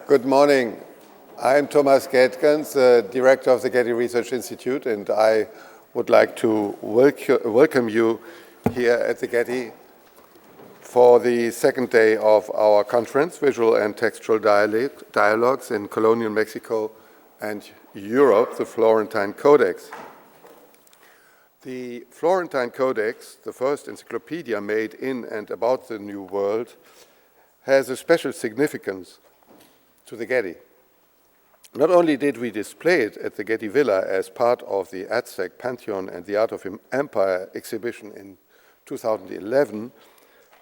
Good morning. I'm Thomas Gaehtgens, Director of the Getty Research Institute, and I would like to welcome you here at the Getty for the second day of our conference, Visual and Textual Dialogues in Colonial Mexico and Europe, the Florentine Codex. The Florentine Codex, the first encyclopedia made in and about the New World, has a special significance to the Getty. Not only did we display it at the Getty Villa as part of the Aztec Pantheon and the Art of Empire exhibition in 2011,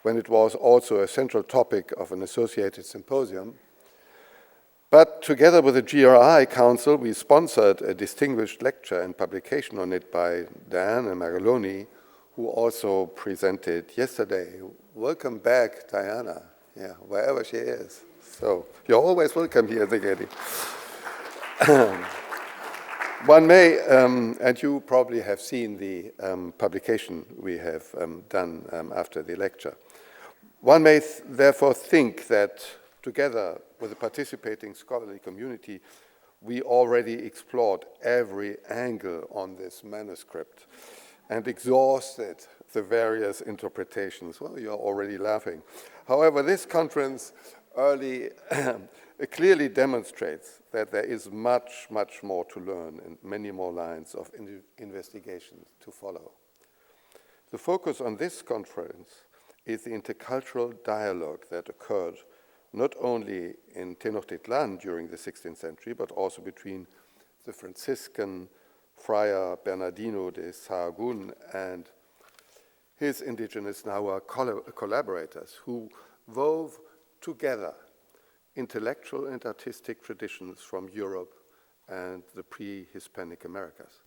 when it was also a central topic of an associated symposium, but together with the GRI Council, we sponsored a distinguished lecture and publication on it by Diana Magaloni, who also presented yesterday. Welcome back, Diana, wherever she is. So you're always welcome here at the Getty. One may, and you probably have seen the publication we have done after the lecture. One may therefore think that together with the participating scholarly community, we already explored every angle on this manuscript and exhausted the various interpretations. Well, you're already laughing. However, this conference clearly demonstrates that there is much, much more to learn and many more lines of investigation to follow. The focus on this conference is the intercultural dialogue that occurred not only in Tenochtitlan during the 16th century, but also between the Franciscan Fray Bernardino de Sahagún and his indigenous Nahua collaborators who wove together intellectual and artistic traditions from Europe and the pre-Hispanic Americas.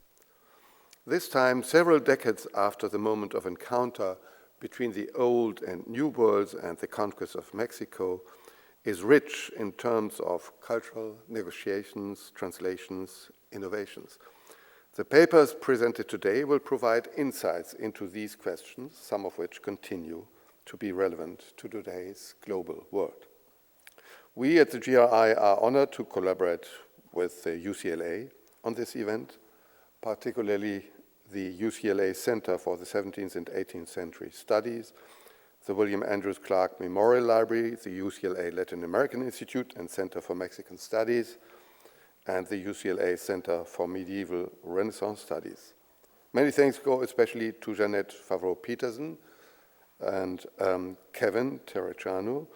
This time, several decades after the moment of encounter between the old and new worlds and the conquest of Mexico, is rich in terms of cultural negotiations, translations, innovations. The papers presented today will provide insights into these questions, some of which continue to be relevant to today's global world. We at the GRI are honored to collaborate with the UCLA on this event, particularly the UCLA Center for the 17th and 18th Century Studies, the William Andrews Clark Memorial Library, the UCLA Latin American Institute and Center for Mexican Studies, and the UCLA Center for Medieval Renaissance Studies. Many thanks go especially to Jeanette Favreau-Peterson and Kevin Terracciano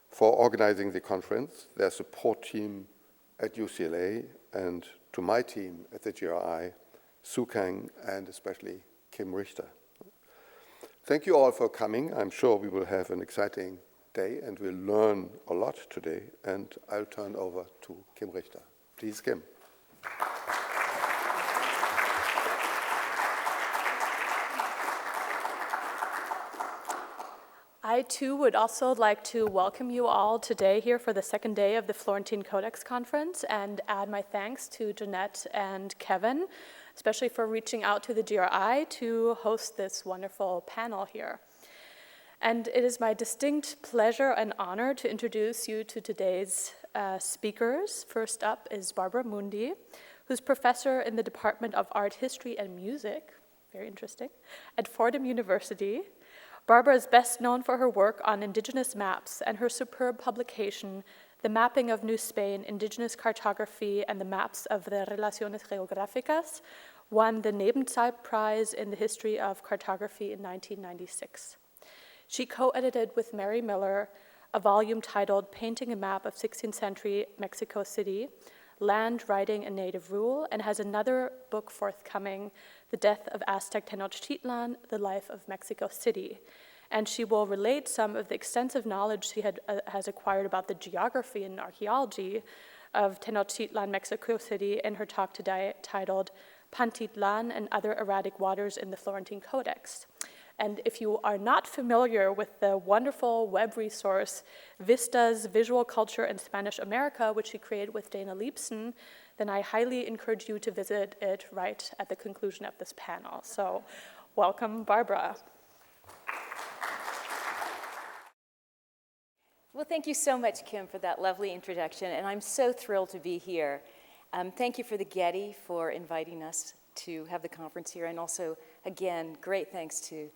for organizing the conference, their support team at UCLA, and to my team at the GRI, Sue Kang, and especially Kim Richter. Thank you all for coming. I'm sure we will have an exciting day and we'll learn a lot today, and I'll turn over to Kim Richter. Please, Kim. I too would also like to welcome you all today here for the second day of the Florentine Codex conference and add my thanks to Jeanette and Kevin, especially for reaching out to the GRI to host this wonderful panel here. And it is my distinct pleasure and honor to introduce you to today's speakers. First up is Barbara Mundy, who's professor in the Department of Art History and Music, very interesting, at Fordham University. Barbara is best known for her work on indigenous maps and her superb publication, The Mapping of New Spain, Indigenous Cartography and the Maps of the Relaciones Geográficas, won the Nebenzeit Prize in the History of Cartography in 1996. She co-edited with Mary Miller a volume titled Painting a Map of 16th Century Mexico City, Land, Writing, and Native Rule, and has another book forthcoming, The Death of Aztec Tenochtitlan, The Life of Mexico City. And she will relate some of the extensive knowledge she has acquired about the geography and archaeology of Tenochtitlan, Mexico City, in her talk today titled Pantitlan and Other Erratic Waters in the Florentine Codex. And if you are not familiar with the wonderful web resource Vistas Visual Culture in Spanish America, which she created with Dana Liebsen, then I highly encourage you to visit it right at the conclusion of this panel. So welcome, Barbara. Well, thank you so much, Kim, for that lovely introduction, and I'm so thrilled to be here. Thank you for the Getty for inviting us to have the conference here, and also, again, great thanks to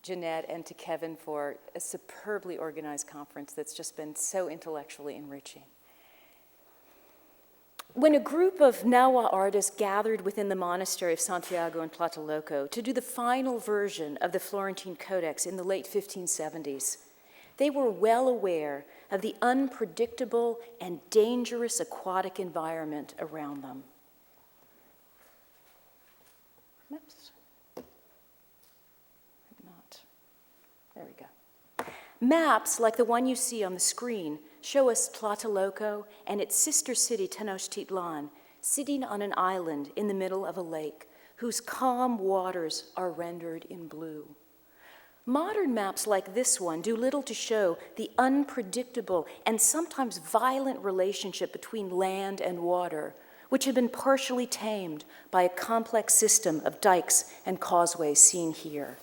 Jeanette and to Kevin for a superbly organized conference that's just been so intellectually enriching. When a group of Nahua artists gathered within the monastery of Santiago in Tlatelolco to do the final version of the Florentine Codex in the late 1570s, they were well aware of the unpredictable and dangerous aquatic environment around them. Oops. There we go. Maps like the one you see on the screen show us Tlatelolco and its sister city Tenochtitlan sitting on an island in the middle of a lake whose calm waters are rendered in blue. Modern maps like this one do little to show the unpredictable and sometimes violent relationship between land and water, which had been partially tamed by a complex system of dikes and causeways seen here.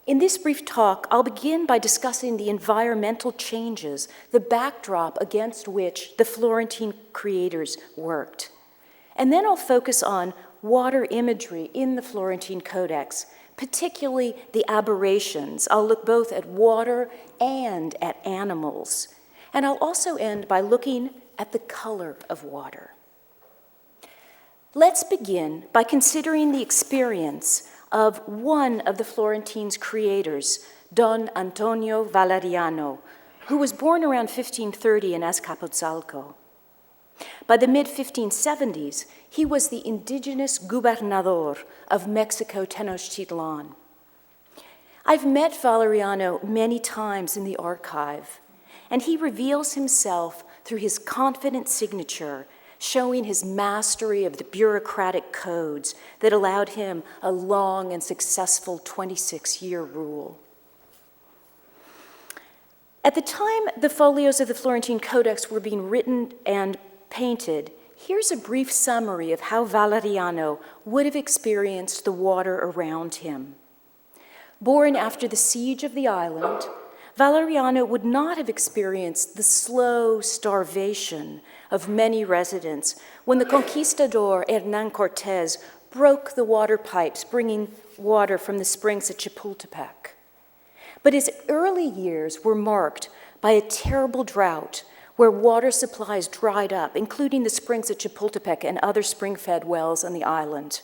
In this brief talk, I'll begin by discussing the environmental changes, the backdrop against which the Florentine creators worked. And then I'll focus on water imagery in the Florentine Codex, particularly the aberrations. I'll look both at water and at animals. And I'll also end by looking at the color of water. Let's begin by considering the experience of one of the Florentines' creators, Don Antonio Valeriano, who was born around 1530 in Azcapotzalco. By the mid-1570s, he was the indigenous gobernador of Mexico Tenochtitlan. I've met Valeriano many times in the archive, and he reveals himself through his confident signature, showing his mastery of the bureaucratic codes that allowed him a long and successful 26-year rule. At the time the folios of the Florentine Codex were being written and painted, here's a brief summary of how Valeriano would have experienced the water around him. Born after the siege of the island, Valeriano would not have experienced the slow starvation of many residents when the conquistador Hernán Cortés broke the water pipes, bringing water from the springs at Chapultepec. But his early years were marked by a terrible drought where water supplies dried up, including the springs at Chapultepec and other spring-fed wells on the island.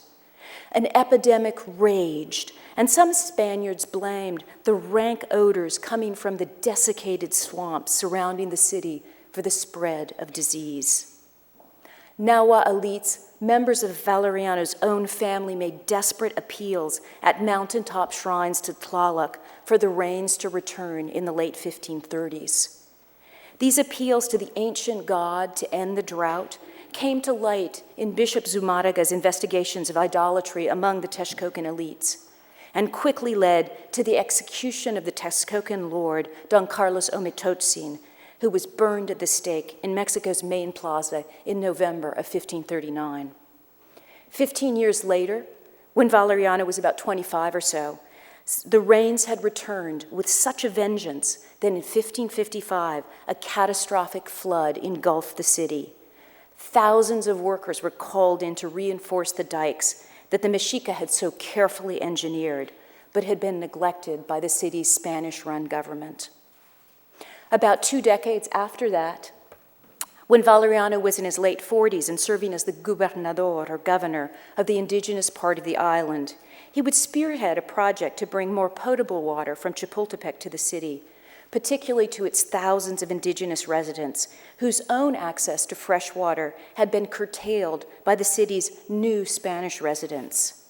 An epidemic raged, and some Spaniards blamed the rank odors coming from the desiccated swamps surrounding the city for the spread of disease. Nahua elites, members of Valeriano's own family, made desperate appeals at mountaintop shrines to Tlaloc for the rains to return in the late 1530s. These appeals to the ancient god to end the drought came to light in Bishop Zumarraga's investigations of idolatry among the Texcocan elites, and quickly led to the execution of the Texcocan lord, Don Carlos Ometotzin, who was burned at the stake in Mexico's main plaza in November of 1539. 15 years later, when Valeriano was about 25 or so, the rains had returned with such a vengeance that in 1555, a catastrophic flood engulfed the city. Thousands of workers were called in to reinforce the dikes that the Mexica had so carefully engineered, but had been neglected by the city's Spanish-run government. About 2 decades after that, when Valeriano was in his late 40s and serving as the gobernador, or governor, of the indigenous part of the island, he would spearhead a project to bring more potable water from Chapultepec to the city, particularly to its thousands of indigenous residents whose own access to fresh water had been curtailed by the city's new Spanish residents.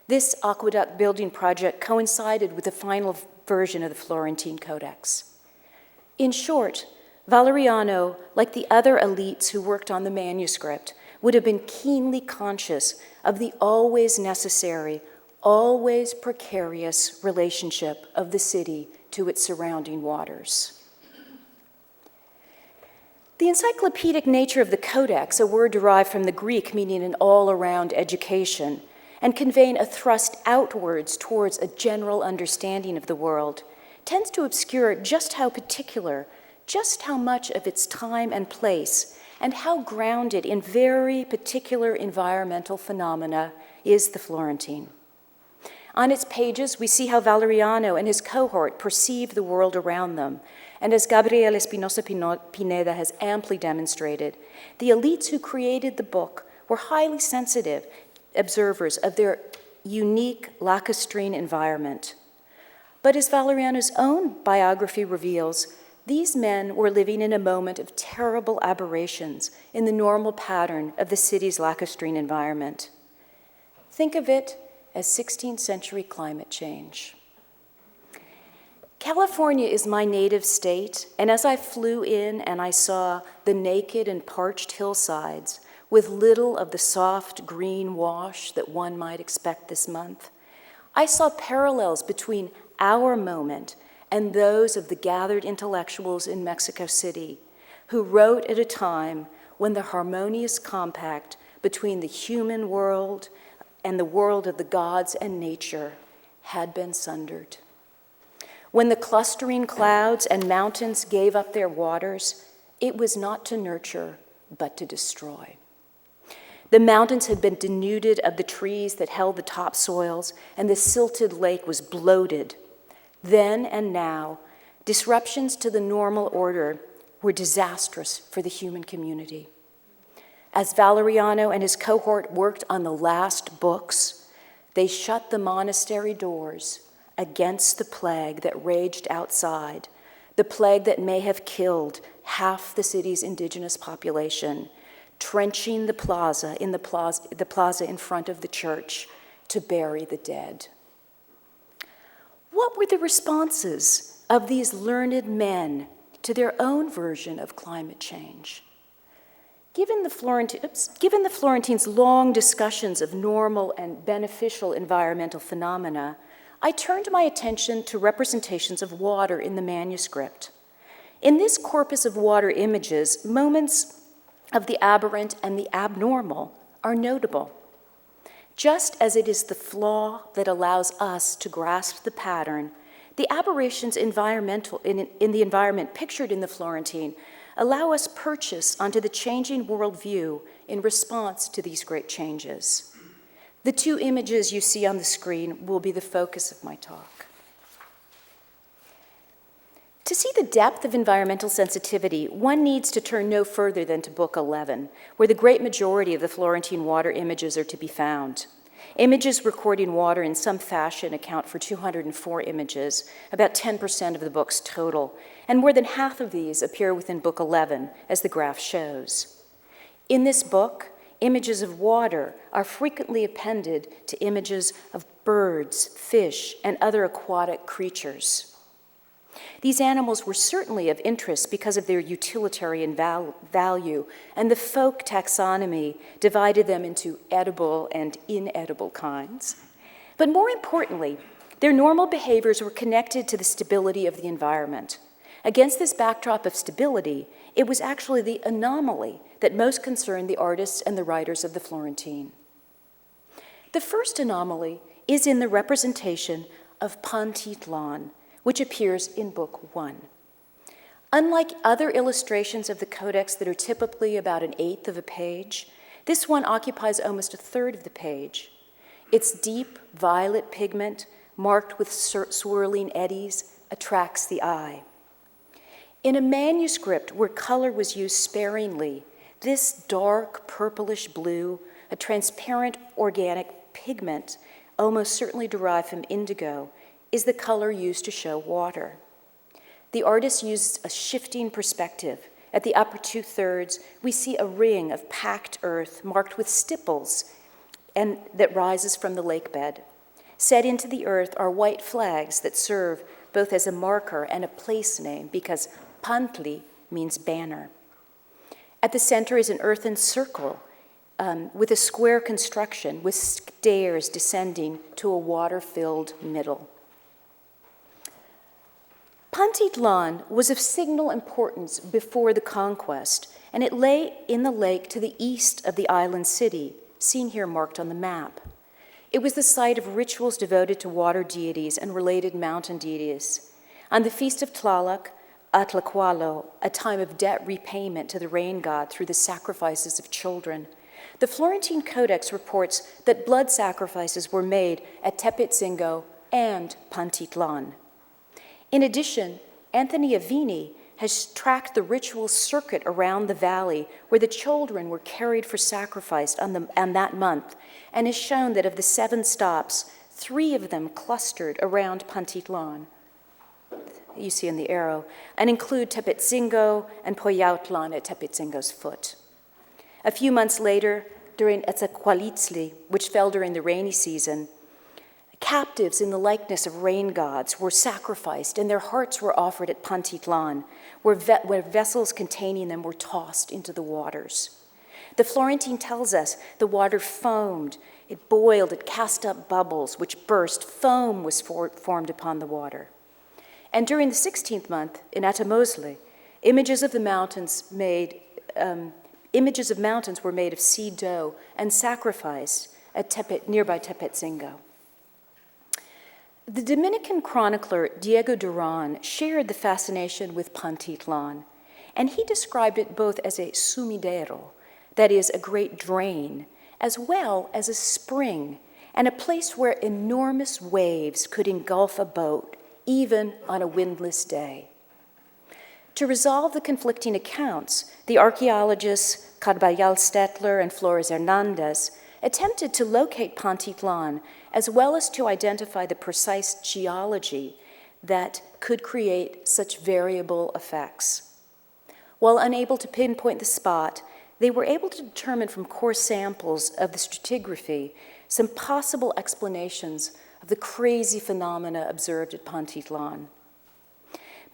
This aqueduct building project coincided with the final version of the Florentine Codex. In short, Valeriano, like the other elites who worked on the manuscript, would have been keenly conscious of the always necessary, always precarious relationship of the city to its surrounding waters. The encyclopedic nature of the Codex, a word derived from the Greek meaning an all-around education, and conveying a thrust outwards towards a general understanding of the world, tends to obscure just how particular, just how much of its time and place, and how grounded in very particular environmental phenomena is the Florentine. On its pages, we see how Valeriano and his cohort perceive the world around them, and as Gabriel Espinosa Pineda has amply demonstrated, the elites who created the book were highly sensitive observers of their unique lacustrine environment. But as Valeriano's own biography reveals, these men were living in a moment of terrible aberrations in the normal pattern of the city's lacustrine environment. Think of it as 16th century climate change. California is my native state, and as I flew in and I saw the naked and parched hillsides with little of the soft green wash that one might expect this month, I saw parallels between our moment and those of the gathered intellectuals in Mexico City, who wrote at a time when the harmonious compact between the human world and the world of the gods and nature had been sundered. When the clustering clouds and mountains gave up their waters, it was not to nurture, but to destroy. The mountains had been denuded of the trees that held the topsoils, and the silted lake was bloated. Then and now, disruptions to the normal order were disastrous for the human community. As Valeriano and his cohort worked on the last books, they shut the monastery doors against the plague that raged outside, the plague that may have killed half the city's indigenous population, trenching the plaza in front of the church to bury the dead. What were the responses of these learned men to their own version of climate change? Given the Florentines' long discussions of normal and beneficial environmental phenomena, I turned my attention to representations of water in the manuscript. In this corpus of water images, moments of the aberrant and the abnormal are notable. Just as it is the flaw that allows us to grasp the pattern, the aberrations in the environment pictured in the Florentine allow us purchase onto the changing worldview in response to these great changes. The two images you see on the screen will be the focus of my talk. To see the depth of environmental sensitivity, one needs to turn no further than to Book 11, where the great majority of the Florentine water images are to be found. Images recording water in some fashion account for 204 images, about 10% of the book's total, and more than half of these appear within Book 11, as the graph shows. In this book, images of water are frequently appended to images of birds, fish, and other aquatic creatures. These animals were certainly of interest because of their utilitarian value, and the folk taxonomy divided them into edible and inedible kinds. But more importantly, their normal behaviors were connected to the stability of the environment. Against this backdrop of stability, it was actually the anomaly that most concerned the artists and the writers of the Florentine. The first anomaly is in the representation of Pantitlan, which appears in Book 1. Unlike other illustrations of the Codex that are typically about 1/8 of a page, this one occupies almost 1/3 of the page. Its deep violet pigment, marked with swirling eddies, attracts the eye. In a manuscript where color was used sparingly, this dark purplish blue, a transparent organic pigment, almost certainly derived from indigo, is the color used to show water. The artist used a shifting perspective. At the upper 2/3, we see a ring of packed earth marked with stipples and that rises from the lake bed. Set into the earth are white flags that serve both as a marker and a place name because Pantli means banner. At the center is an earthen circle with a square construction with stairs descending to a water-filled middle. Pantitlan was of signal importance before the conquest, and it lay in the lake to the east of the island city, seen here marked on the map. It was the site of rituals devoted to water deities and related mountain deities. On the feast of Tlaloc, Atlacualo, a time of debt repayment to the rain god through the sacrifices of children, the Florentine Codex reports that blood sacrifices were made at Tepetzingo and Pantitlan. In addition, Anthony Avini has tracked the ritual circuit around the valley where the children were carried for sacrifice on that month, and has shown that of the 7 stops, 3 of them clustered around Pantitlan, you see in the arrow, and include Tepetzingo and Poyautlan at Tepetzingo's foot. A few months later, during Etzacualitzli, which fell during the rainy season, captives in the likeness of rain gods were sacrificed, and their hearts were offered at Pantitlan, where vessels containing them were tossed into the waters. The Florentine tells us the water foamed, it boiled, it cast up bubbles, which burst. Foam was formed upon the water. And during the 16th month, in Atamozli, images of mountains were made of seed dough and sacrificed at nearby Tepetzingo. The Dominican chronicler Diego Duran shared the fascination with Pantitlan, and he described it both as a sumidero, that is, a great drain, as well as a spring, and a place where enormous waves could engulf a boat, even on a windless day. To resolve the conflicting accounts, the archaeologists Carballal Stettler and Flores Hernandez attempted to locate Pantitlan, as well as to identify the precise geology that could create such variable effects. While unable to pinpoint the spot, they were able to determine from core samples of the stratigraphy some possible explanations of the crazy phenomena observed at Pantitlan.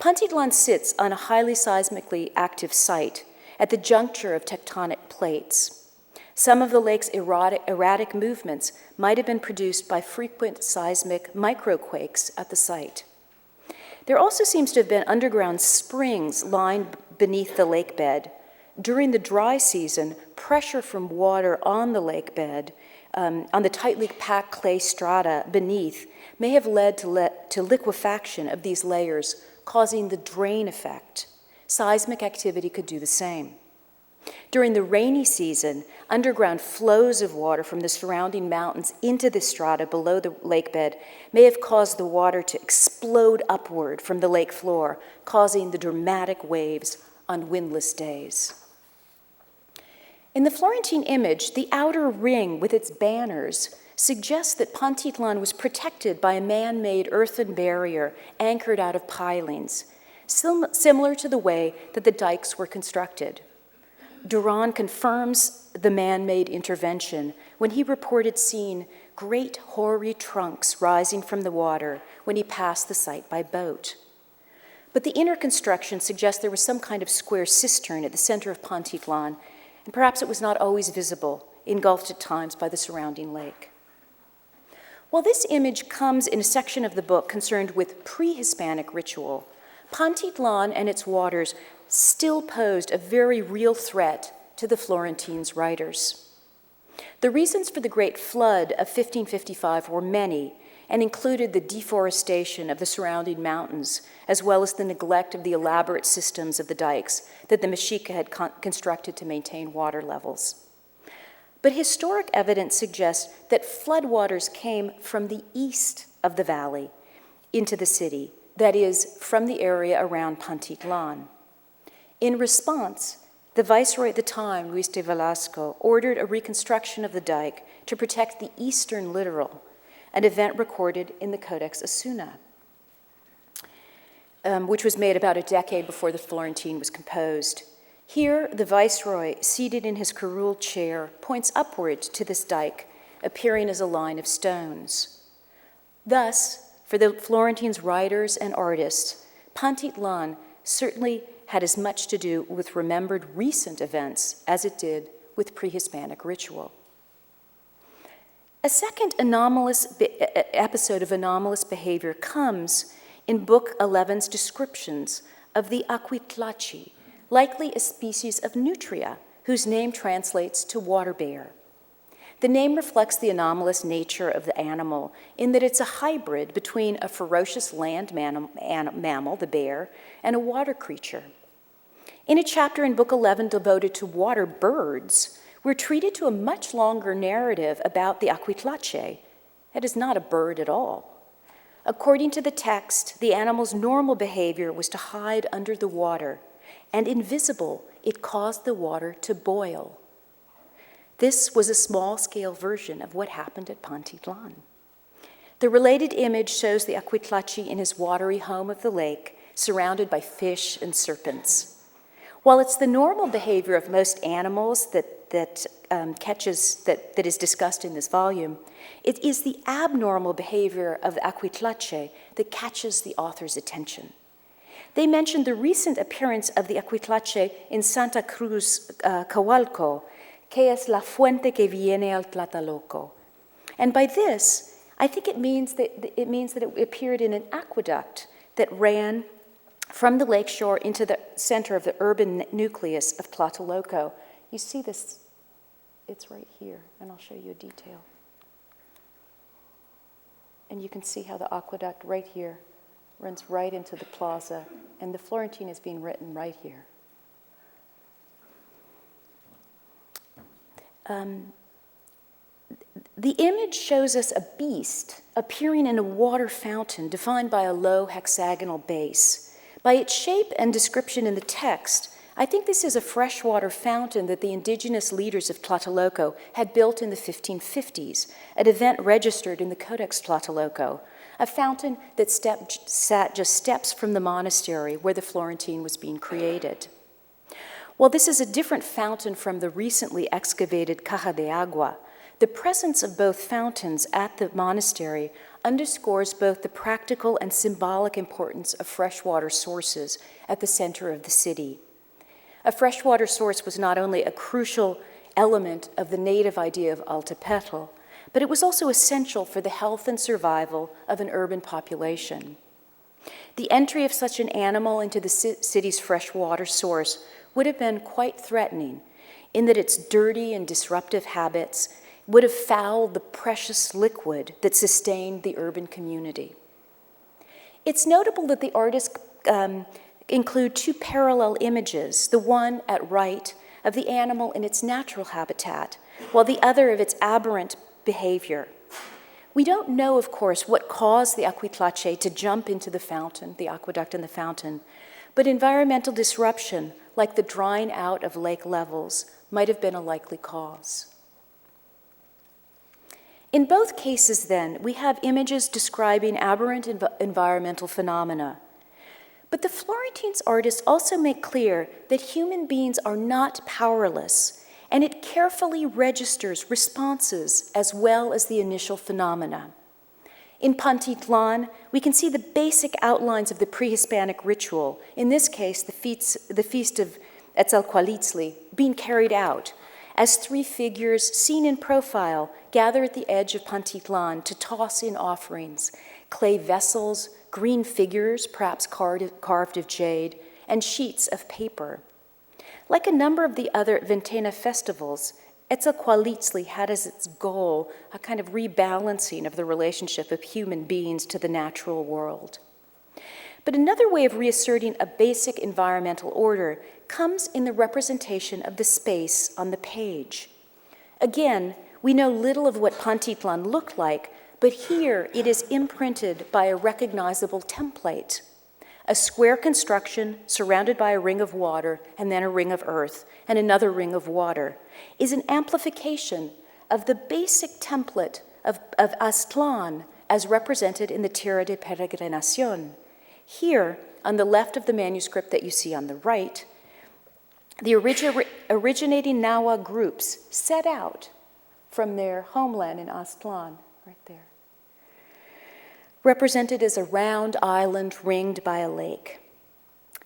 Pantitlan sits on a highly seismically active site at the juncture of tectonic plates. Some of the lake's erratic movements might have been produced by frequent seismic microquakes at the site. There also seems to have been underground springs lying beneath the lake bed. During the dry season, pressure from water on the lake bed, on the tightly packed clay strata beneath, may have led to liquefaction of these layers, causing the drain effect. Seismic activity could do the same. During the rainy season, underground flows of water from the surrounding mountains into the strata below the lake bed may have caused the water to explode upward from the lake floor, causing the dramatic waves on windless days. In the Florentine image, the outer ring with its banners suggests that Pantitlan was protected by a man-made earthen barrier anchored out of pilings, similar to the way that the dikes were constructed. Duran confirms the man-made intervention when he reported seeing great hoary trunks rising from the water when he passed the site by boat. But the inner construction suggests there was some kind of square cistern at the center of Pantitlan, and perhaps it was not always visible, engulfed at times by the surrounding lake. While this image comes in a section of the book concerned with pre-Hispanic ritual, Pantitlan and its waters still posed a very real threat to the Florentines' writers. The reasons for the Great Flood of 1555 were many and included the deforestation of the surrounding mountains, as well as the neglect of the elaborate systems of the dikes that the Mexica had constructed to maintain water levels. But historic evidence suggests that floodwaters came from the east of the valley into the city, that is, from the area around Pantitlan. In response, the viceroy at the time, Luis de Velasco, ordered a reconstruction of the dike to protect the eastern littoral, an event recorded in the Codex Asuna, which was made about a decade before the Florentine was composed. Here, the viceroy, seated in his curule chair, points upward to this dike, appearing as a line of stones. Thus, for the Florentines' writers and artists, Pantitlan certainly had as much to do with remembered recent events as it did with pre-Hispanic ritual. A second episode of anomalous behavior comes in Book 11's descriptions of the Acuitlachi, likely a species of nutria whose name translates to water bear. The name reflects the anomalous nature of the animal in that it's a hybrid between a ferocious land mammal, the bear, and a water creature. In a chapter in Book 11 devoted to water birds, we're treated to a much longer narrative about the Aquitlache. It is not a bird at all. According to the text, the animal's normal behavior was to hide under the water, and invisible, it caused the water to boil. This was a small-scale version of what happened at Pantitlan. The related image shows the Aquitlache in his watery home of the lake, surrounded by fish and serpents. While it's the normal behavior of most animals that is discussed in this volume, it is the abnormal behavior of the Aquitlache that catches the author's attention. They mentioned the recent appearance of the Aquitlache in Santa Cruz, Coahuilco, que es la fuente que viene al Tlatelolco. And by this, I think it means that it appeared in an aqueduct that ran from the lakeshore into the center of the urban nucleus of Tlatelolco. You see this, it's right here, and I'll show you a detail. And you can see how the aqueduct right here runs right into the plaza, and the Florentine is being written right here. The image shows us a beast appearing in a water fountain defined by a low hexagonal base. By its shape and description in the text, I think this is a freshwater fountain that the indigenous leaders of Tlatelolco had built in the 1550s, an event registered in the Codex Tlatelolco, a fountain that sat just steps from the monastery where the Florentine was being created. While this is a different fountain from the recently excavated Caja de Agua, the presence of both fountains at the monastery underscores both the practical and symbolic importance of freshwater sources at the center of the city. A freshwater source was not only a crucial element of the native idea of Altepetl, but it was also essential for the health and survival of an urban population. The entry of such an animal into the city's freshwater source would have been quite threatening, in that its dirty and disruptive habits would have fouled the precious liquid that sustained the urban community. It's notable that the artists include two parallel images, the one at right of the animal in its natural habitat, while the other of its aberrant behavior. We don't know, of course, what caused the Aquitlache to jump into the fountain, the aqueduct and the fountain, but environmental disruption, like the drying out of lake levels, might have been a likely cause. In both cases, then, we have images describing aberrant environmental phenomena. But the Florentine artists also make clear that human beings are not powerless, and it carefully registers responses as well as the initial phenomena. In Pantitlan, we can see the basic outlines of the pre-Hispanic ritual, in this case, the feast of Etzalcoatzli, being carried out, as three figures seen in profile gather at the edge of Pantitlan to toss in offerings, clay vessels, green figures, perhaps carved of jade, and sheets of paper. Like a number of the other Ventena festivals, Etzalcoatzli had as its goal a kind of rebalancing of the relationship of human beings to the natural world. But another way of reasserting a basic environmental order comes in the representation of the space on the page. Again, we know little of what Pantitlan looked like, but here it is imprinted by a recognizable template. A square construction surrounded by a ring of water and then a ring of earth and another ring of water is an amplification of the basic template of Aztlán as represented in the Tierra de Peregrinación. Here, on the left of the manuscript that you see on the right, the originating Nahua groups set out from their homeland in Aztlán, right there, represented as a round island ringed by a lake.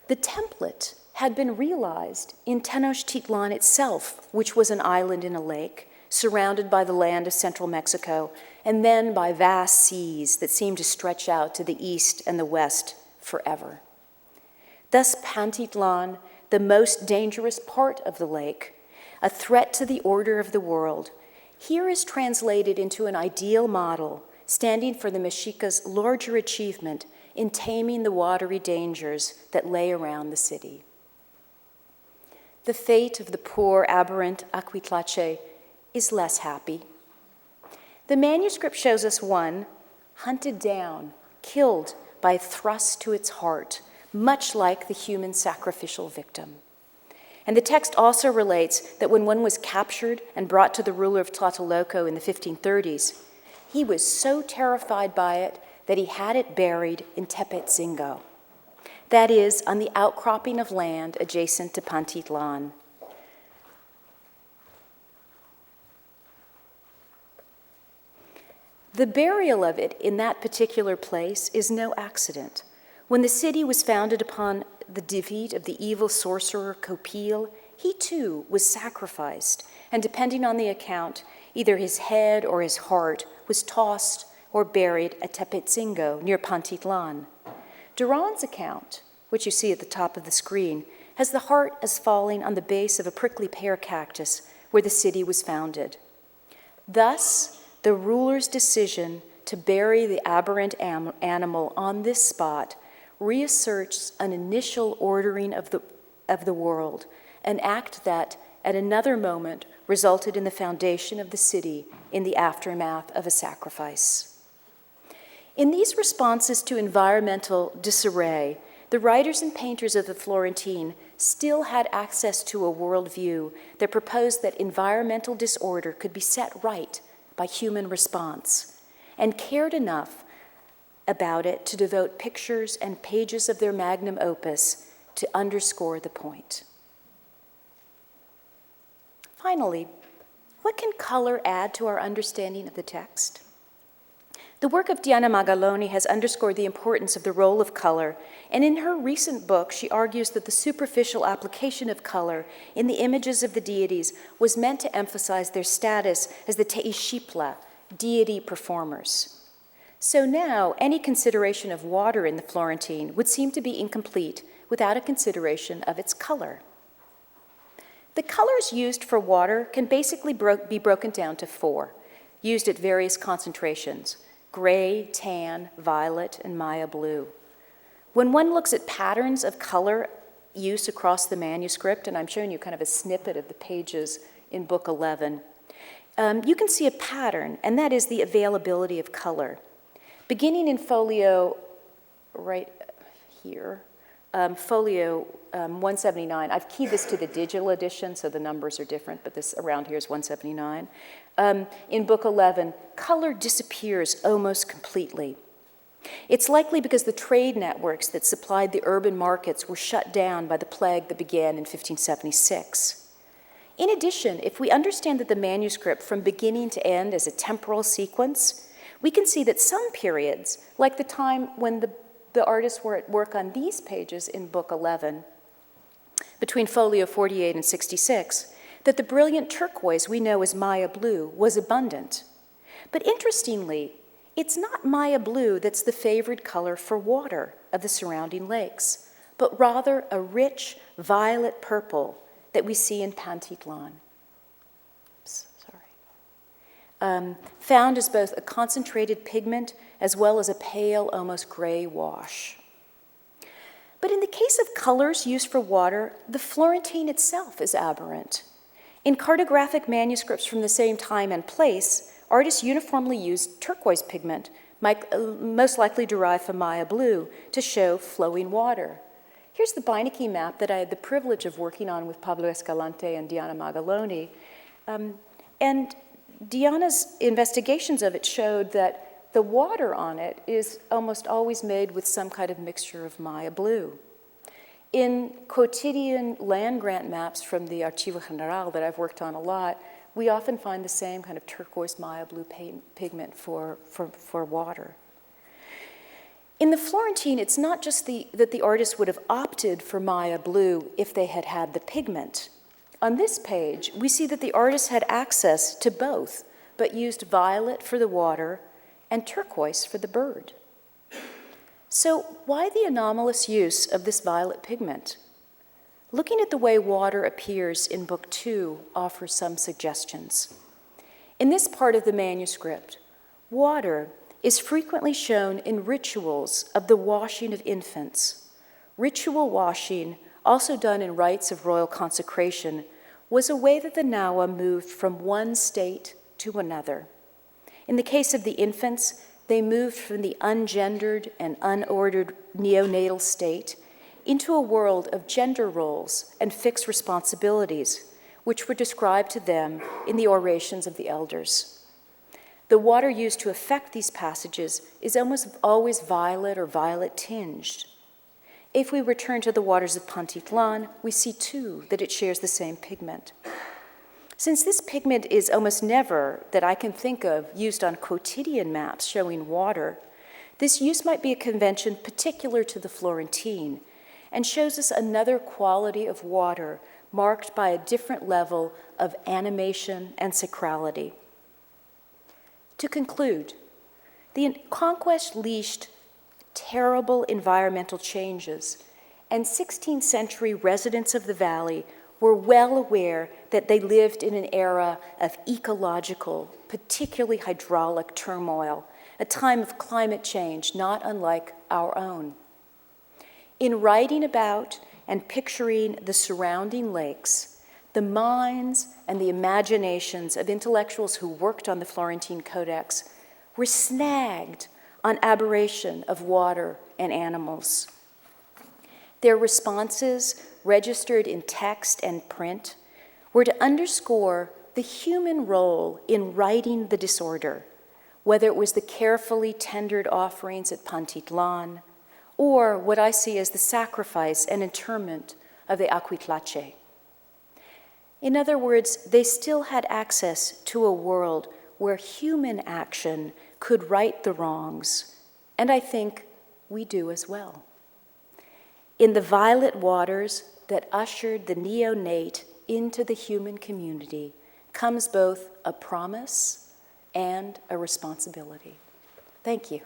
The template had been realized in Tenochtitlan itself, which was an island in a lake, surrounded by the land of central Mexico, and then by vast seas that seemed to stretch out to the east and the west forever. Thus, Pantitlan, the most dangerous part of the lake, a threat to the order of the world, here is translated into an ideal model, standing for the Mexica's larger achievement in taming the watery dangers that lay around the city. The fate of the poor, aberrant Aquitlache is less happy. The manuscript shows us one hunted down, killed by a thrust to its heart, much like the human sacrificial victim. And the text also relates that when one was captured and brought to the ruler of Tlatelolco in the 1530s, he was so terrified by it that he had it buried in Tepetzingo, that is, on the outcropping of land adjacent to Pantitlan. The burial of it in that particular place is no accident. When the city was founded upon the defeat of the evil sorcerer Copil, he too was sacrificed, and depending on the account, either his head or his heart was tossed or buried at Tepetzingo near Pantitlan. Duran's account, which you see at the top of the screen, has the heart as falling on the base of a prickly pear cactus where the city was founded. Thus, the ruler's decision to bury the aberrant animal on this spot reasserts an initial ordering of the world, an act that, at another moment, resulted in the foundation of the city in the aftermath of a sacrifice. In these responses to environmental disarray, the writers and painters of the Florentine still had access to a worldview that proposed that environmental disorder could be set right by human response, and cared enough about it to devote pictures and pages of their magnum opus to underscore the point. Finally, what can color add to our understanding of the text? The work of Diana Magaloni has underscored the importance of the role of color, and in her recent book, she argues that the superficial application of color in the images of the deities was meant to emphasize their status as the teishipla, deity performers. So now, any consideration of water in the Florentine would seem to be incomplete without a consideration of its color. The colors used for water can basically be broken down to four, used at various concentrations: gray, tan, violet, and Maya blue. When one looks at patterns of color use across the manuscript, and I'm showing you kind of a snippet of the pages in Book 11, you can see a pattern, and that is the availability of color. Beginning in folio right here, folio 179, I've keyed this to the digital edition, so the numbers are different, but this around here is 179. In Book 11, color disappears almost completely. It's likely because the trade networks that supplied the urban markets were shut down by the plague that began in 1576. In addition, if we understand that the manuscript from beginning to end is a temporal sequence, we can see that some periods, like the time when the artists were at work on these pages in Book 11, between folio 48 and 66, that the brilliant turquoise we know as Maya blue was abundant. But interestingly, it's not Maya blue that's the favored color for water of the surrounding lakes, but rather a rich violet purple that we see in Pantitlan. Found as both a concentrated pigment as well as a pale, almost gray wash. But in the case of colors used for water, the Florentine itself is aberrant. In cartographic manuscripts from the same time and place, artists uniformly used turquoise pigment, most likely derived from Maya blue, to show flowing water. Here's the Beinecke map that I had the privilege of working on with Pablo Escalante and Diana Magaloni. And Diana's investigations of it showed that the water on it is almost always made with some kind of mixture of Maya blue. In quotidian land grant maps from the Archivo General that I've worked on a lot, we often find the same kind of turquoise Maya blue pigment for water. In the Florentine, it's not just that the artists would have opted for Maya blue if they had had the pigment. On this page, we see that the artists had access to both, but used violet for the water and turquoise for the bird. So why the anomalous use of this violet pigment? Looking at the way water appears in Book 2 offers some suggestions. In this part of the manuscript, water is frequently shown in rituals of the washing of infants. Ritual washing, also done in rites of royal consecration, was a way that the Nahua moved from one state to another. In the case of the infants, they moved from the ungendered and unordered neonatal state into a world of gender roles and fixed responsibilities, which were described to them in the orations of the elders. The water used to effect these passages is almost always violet or violet tinged. If we return to the waters of Pantitlan, we see too that it shares the same pigment. Since this pigment is almost never, that I can think of, used on quotidian maps showing water, this use might be a convention particular to the Florentine and shows us another quality of water marked by a different level of animation and sacrality. To conclude, the conquest leashed terrible environmental changes, and 16th century residents of the valley were well aware that they lived in an era of ecological, particularly hydraulic turmoil, a time of climate change not unlike our own. In writing about and picturing the surrounding lakes, the minds and the imaginations of intellectuals who worked on the Florentine Codex were snagged on aberration of water and animals. Their responses, registered in text and print, were to underscore the human role in righting the disorder, whether it was the carefully tendered offerings at Pantitlan, or what I see as the sacrifice and interment of the Aquitlache. In other words, they still had access to a world where human action could right the wrongs, and I think we do as well. In the violet waters that ushered the neonate into the human community comes both a promise and a responsibility. Thank you.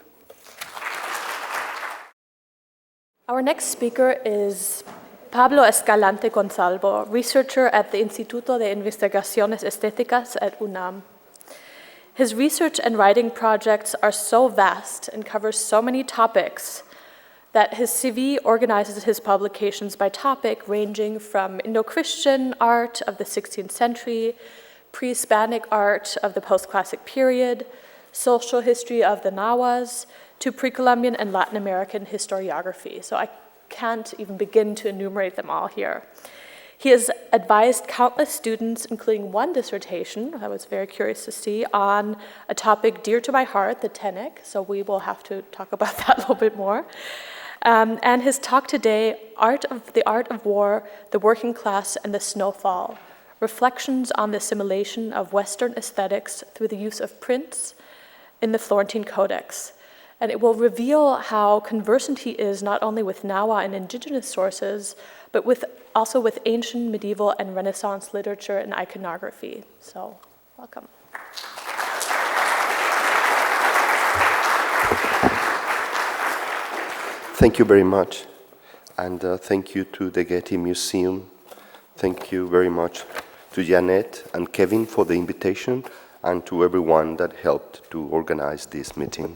Our next speaker is Pablo Escalante Gonzalbo, researcher at the Instituto de Investigaciones Estéticas at UNAM. His research and writing projects are so vast and cover so many topics that his CV organizes his publications by topic, ranging from Indo-Christian art of the 16th century, pre-Hispanic art of the post-classic period, social history of the Nahuas, to pre-Columbian and Latin American historiography. So I can't even begin to enumerate them all here. He has advised countless students, including one dissertation, I was very curious to see, on a topic dear to my heart, the Tenec, so we will have to talk about that a little bit more. And his talk today, The Art of War, the Working Class, and the Snowfall, reflections on the assimilation of Western aesthetics through the use of prints in the Florentine Codex. And it will reveal how conversant he is not only with Nahua and indigenous sources, but also with ancient, medieval, and Renaissance literature and iconography. So, welcome. Thank you very much. And thank you to the Getty Museum. Thank you very much to Janet and Kevin for the invitation, and to everyone that helped to organize this meeting.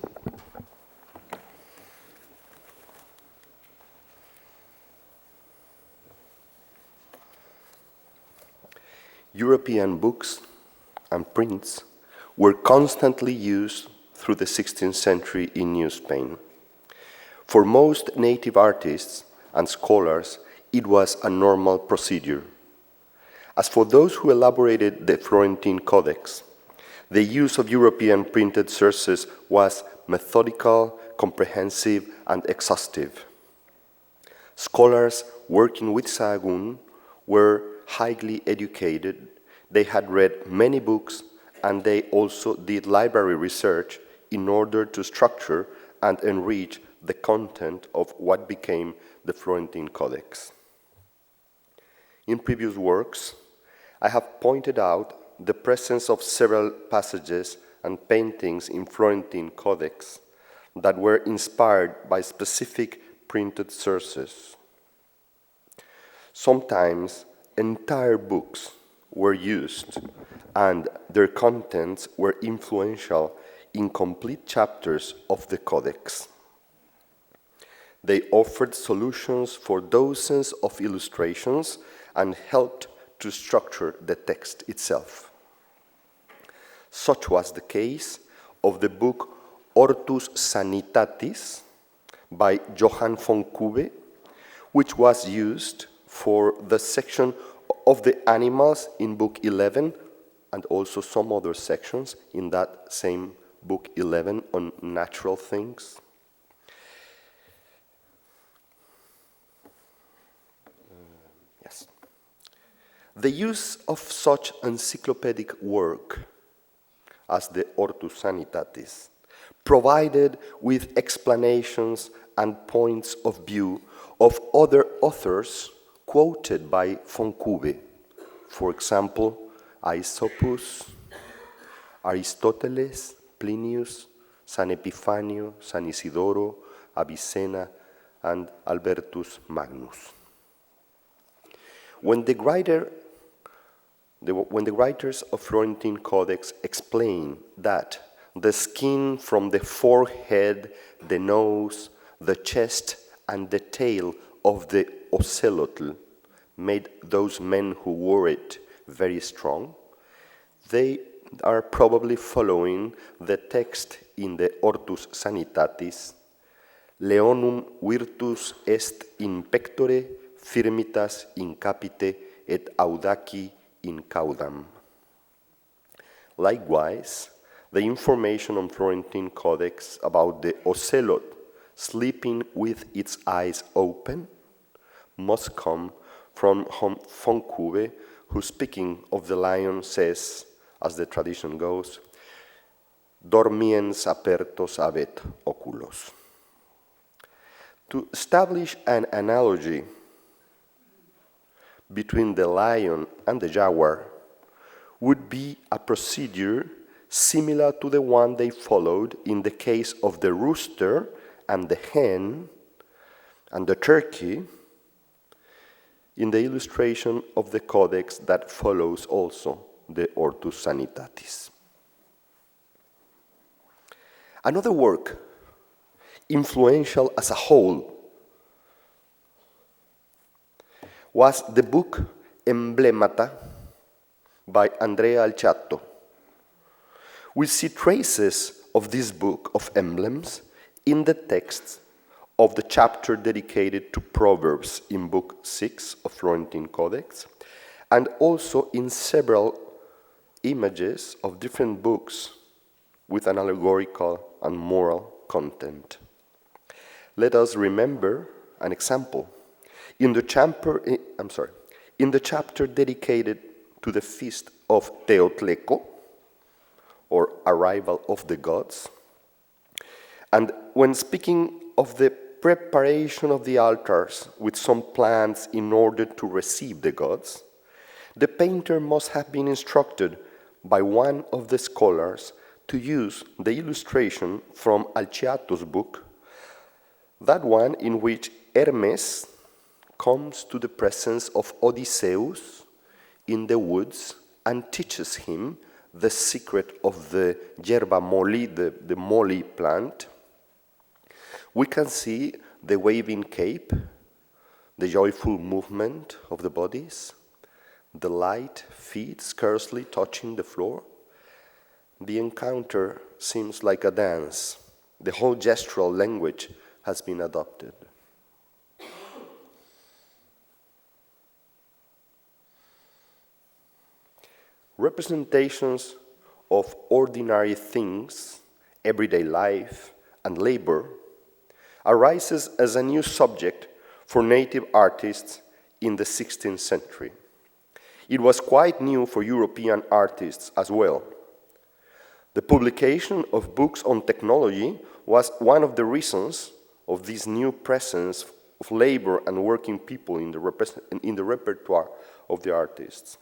European books and prints were constantly used through the 16th century in New Spain. For most native artists and scholars, it was a normal procedure. As for those who elaborated the Florentine Codex, the use of European printed sources was methodical, comprehensive, and exhaustive. Scholars working with Sahagún were highly educated, they had read many books, and they also did library research in order to structure and enrich the content of what became the Florentine Codex. In previous works, I have pointed out the presence of several passages and paintings in Florentine Codex that were inspired by specific printed sources. Sometimes entire books were used, and their contents were influential in complete chapters of the Codex. They offered solutions for dozens of illustrations and helped to structure the text itself. Such was the case of the book Hortus Sanitatis by Johann von Cube, which was used for the section of the animals in Book 11, and also some other sections in that same Book 11 on natural things. Yes. The use of such encyclopedic work as the Hortus Sanitatis, provided with explanations and points of view of other authors quoted by von Cube, for example, Aesopus, Aristoteles, Plinius, San Epifanio, San Isidoro, Avicenna, and Albertus Magnus. When the writers of Florentine Codex explain that the skin from the forehead, the nose, the chest, and the tail of the ocelotl made those men who wore it very strong, they are probably following the text in the Hortus Sanitatis, Leonum virtus est in pectore, firmitas in capite, et audaci in caudam. Likewise, the information on Florentine Codex about the ocelot sleeping with its eyes open must come from von Cube, who, speaking of the lion, says, as the tradition goes, dormiens apertos habet oculos. To establish an analogy between the lion and the jaguar would be a procedure similar to the one they followed in the case of the rooster and the hen and the turkey in the illustration of the Codex that follows also the Hortus Sanitatis. Another work, influential as a whole, was the book Emblemata by Andrea Alciatto. We see traces of this book of emblems in the texts of the chapter dedicated to Proverbs in Book 6 of Florentine Codex, and also in several images of different books with an allegorical and moral content. Let us remember an example. In the chapter dedicated to the feast of Teotleco, or arrival of the gods, and when speaking of the preparation of the altars with some plants in order to receive the gods, the painter must have been instructed by one of the scholars to use the illustration from Alciatto's book, that one in which Hermes comes to the presence of Odysseus in the woods and teaches him the secret of the yerba molly, the molly plant. We can see the waving cape, the joyful movement of the bodies, the light feet scarcely touching the floor. The encounter seems like a dance. The whole gestural language has been adopted. Representations of ordinary things, everyday life, and labor arises as a new subject for native artists in the 16th century. It was quite new for European artists as well. The publication of books on technology was one of the reasons of this new presence of labor and working people in the repertoire of the artists.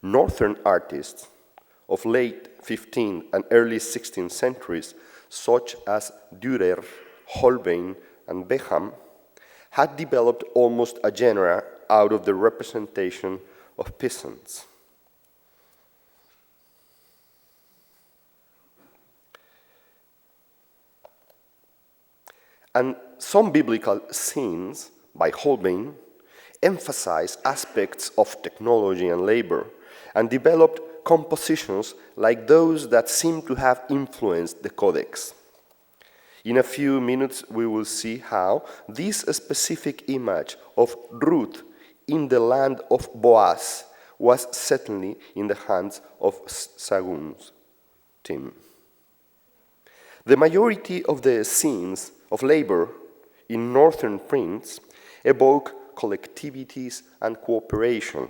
Northern artists of late 15th and early 16th centuries, such as Dürer, Holbein, and Beckham, had developed almost a genre out of the representation of peasants. And some biblical scenes by Holbein emphasize aspects of technology and labor and developed compositions like those that seem to have influenced the Codex. In a few minutes, we will see how this specific image of Ruth in the land of Boaz was certainly in the hands of Sahagún's team. The majority of the scenes of labor in northern prints evoke collectivities and cooperation.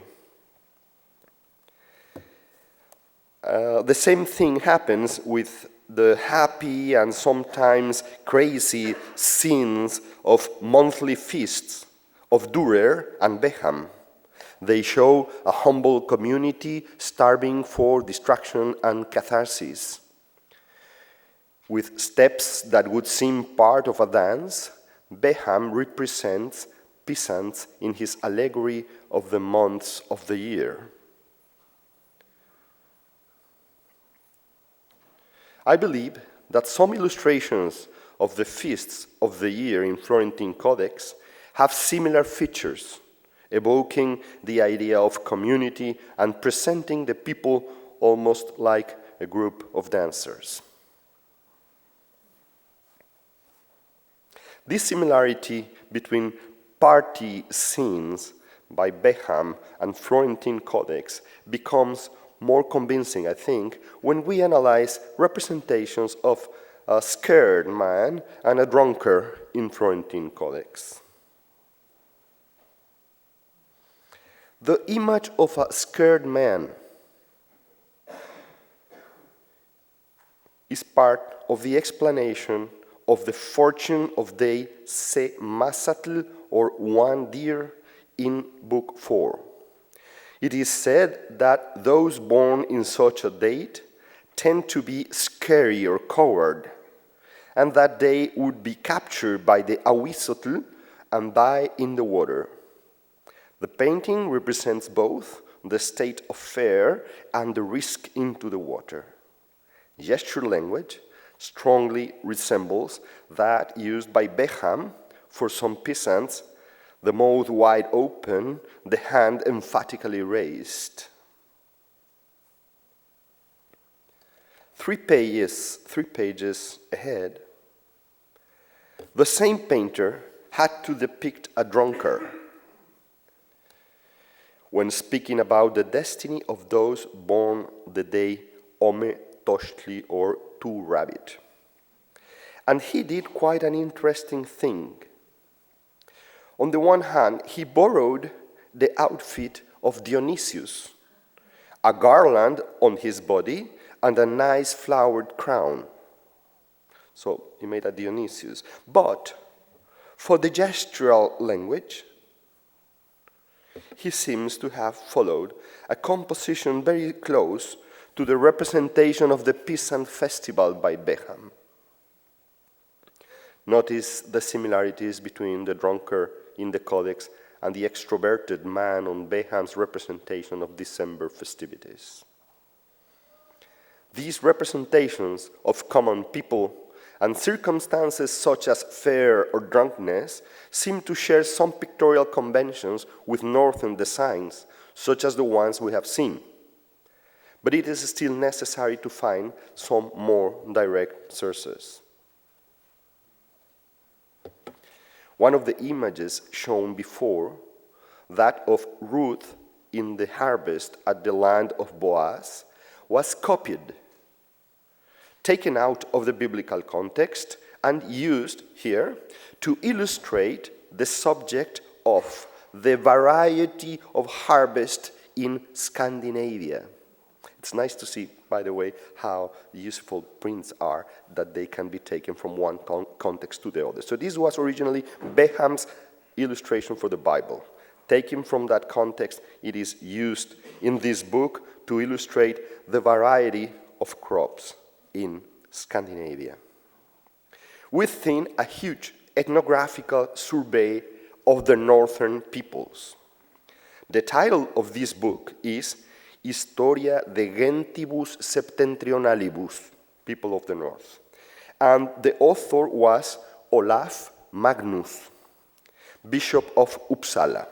The same thing happens with the happy and sometimes crazy scenes of monthly feasts of Dürer and Beckham. They show a humble community starving for distraction and catharsis. With steps that would seem part of a dance, Beckham represents peasants in his allegory of the months of the year. I believe that some illustrations of the feasts of the year in Florentine Codex have similar features, evoking the idea of community and presenting the people almost like a group of dancers. This similarity between party scenes by Beckham and Florentine Codex becomes more convincing, I think, when we analyze representations of a scared man and a drunkard in Florentine Codex. The image of a scared man is part of the explanation of the fortune of the Se Masatl, or one deer, in Book 4. It is said that those born in such a date tend to be scary or coward, and that they would be captured by the Ahuizotl and die in the water. The painting represents both the state of fear and the risk into the water. Gesture language strongly resembles that used by Beckham for some peasants, the mouth wide open, the hand emphatically raised. 3 pages ahead, the same painter had to depict a drunkard when speaking about the destiny of those born the day Ome Tochtli, or Two Rabbit. And he did quite an interesting thing. On the one hand, he borrowed the outfit of Dionysius, a garland on his body and a nice flowered crown. So he made a Dionysius. But for the gestural language, he seems to have followed a composition very close to the representation of the peasant festival by Beckham. Notice the similarities between the drunkard in the Codex and the extroverted man on Beckham's representation of December festivities. These representations of common people and circumstances such as fear or drunkenness seem to share some pictorial conventions with northern designs, such as the ones we have seen. But it is still necessary to find some more direct sources. One of the images shown before, that of Ruth in the harvest at the land of Boaz, was copied, taken out of the biblical context, and used here to illustrate the subject of the variety of harvest in Scandinavia. It's nice to see, by the way, how useful prints are, that they can be taken from one context to the other. So this was originally Beckham's illustration for the Bible. Taken from that context, it is used in this book to illustrate the variety of crops in Scandinavia. Within a huge ethnographical survey of the northern peoples, The title of this book is Historia de Gentibus Septentrionalibus, People of the North. And the author was Olaf Magnus, Bishop of Uppsala.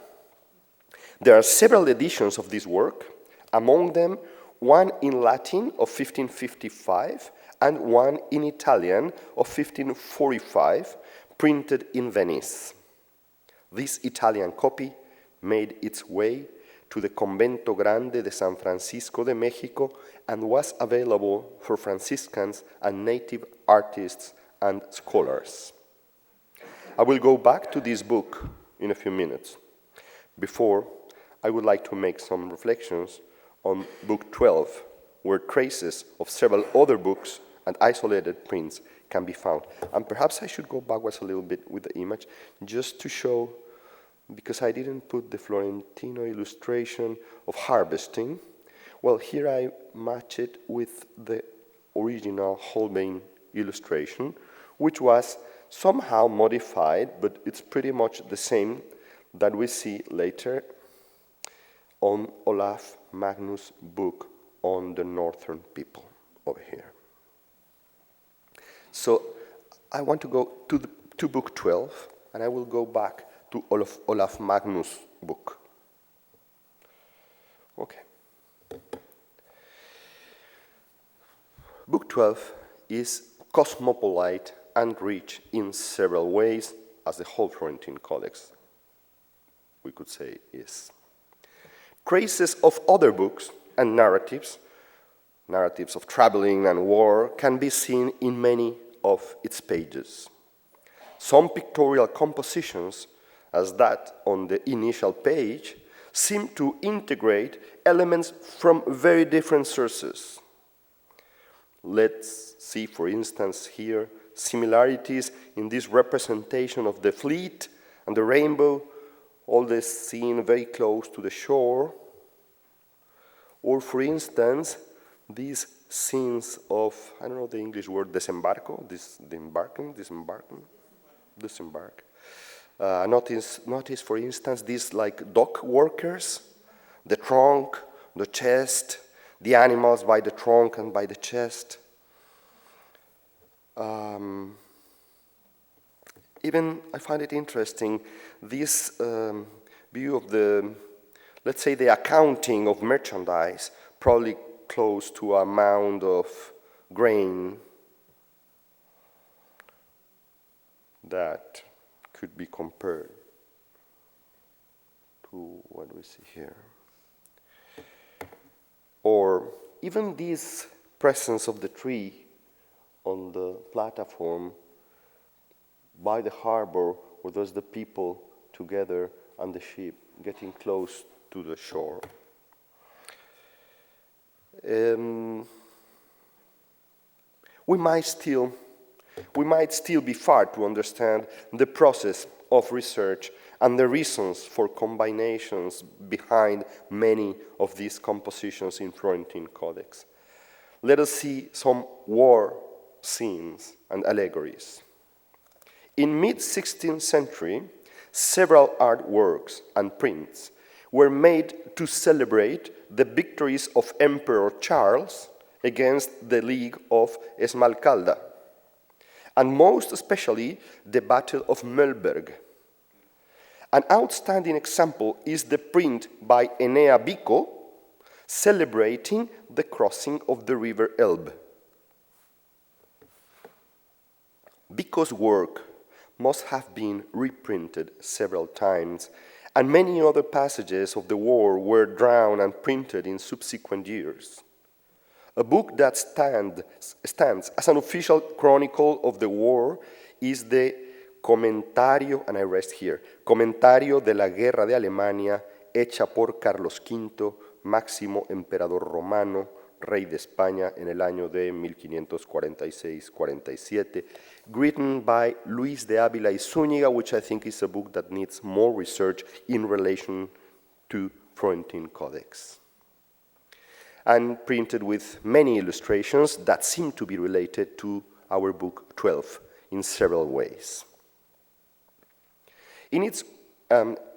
There are several editions of this work, among them one in Latin of 1555 and one in Italian of 1545, printed in Venice. This Italian copy made its way to the Convento Grande de San Francisco de Mexico and was available for Franciscans and native artists and scholars. I will go back to this book in a few minutes. Before, I would like to make some reflections on Book 12, where traces of several other books and isolated prints can be found. And perhaps I should go backwards a little bit with the image, just to show, because I didn't put the Florentino illustration of harvesting. Well, here I match it with the original Holbein illustration, which was somehow modified, but it's pretty much the same that we see later on Olaf Magnus' book on the northern people over here. So I want to go to book 12, and I will go back to Olaf Magnus' book. Okay. Book 12 is cosmopolite and rich in several ways, as the whole Florentine Codex, we could say, is. Traces of other books and narratives of traveling and war, can be seen in many of its pages. Some pictorial compositions, as that on the initial page, seem to integrate elements from very different sources. Let's see, for instance, here, similarities in this representation of the fleet and the rainbow, all this seen very close to the shore. Or, for instance, these scenes of, I don't know the English word, desembarco, disembark. Notice, for instance, these like dock workers, the trunk, the chest, the animals by the trunk and by the chest. Even I find it interesting, this view of the, let's say, the accounting of merchandise, probably close to a mound of grain that could be compared to what we see here. Or even this presence of the tree on the platform by the harbor, where there's the people together and the ship getting close to the shore. We might still be far to understand the process of research and the reasons for combinations behind many of these compositions in Florentine Codex. Let us see some war scenes and allegories. In mid-16th century, several artworks and prints were made to celebrate the victories of Emperor Charles against the League of Esmalcalda, and most especially the Battle of Mühlberg. An outstanding example is the print by Enea Vico celebrating the crossing of the river Elbe. Vico's work must have been reprinted several times, and many other passages of the war were drawn and printed in subsequent years. A book that stands as an official chronicle of the war is the Comentario, and I rest here, Comentario de la Guerra de Alemania, hecha por Carlos V, máximo emperador romano, rey de España en el año de 1546-47, written by Luis de Ávila y Zúñiga, which I think is a book that needs more research in relation to Florentine Codex, and printed with many illustrations that seem to be related to our book 12 in several ways. In its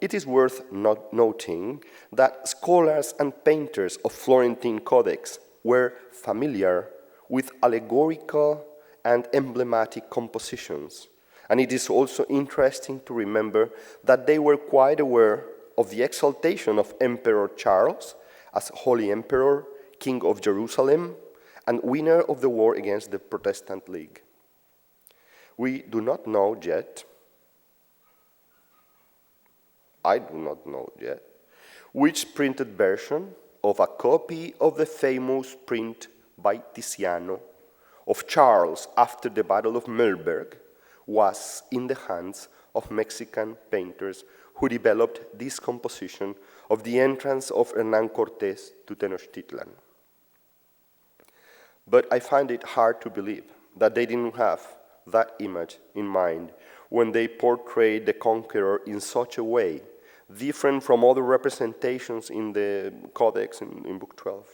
It is worth noting that scholars and painters of Florentine Codex were familiar with allegorical and emblematic compositions. And it is also interesting to remember that they were quite aware of the exaltation of Emperor Charles as Holy Emperor, King of Jerusalem, and winner of the war against the Protestant League. We do not know yet, I do not know yet, which printed version of a copy of the famous print by Tiziano of Charles after the Battle of Mühlberg was in the hands of Mexican painters who developed this composition of the entrance of Hernán Cortés to Tenochtitlan. But I find it hard to believe that they didn't have that image in mind when they portrayed the conqueror in such a way, different from other representations in the Codex in Book 12.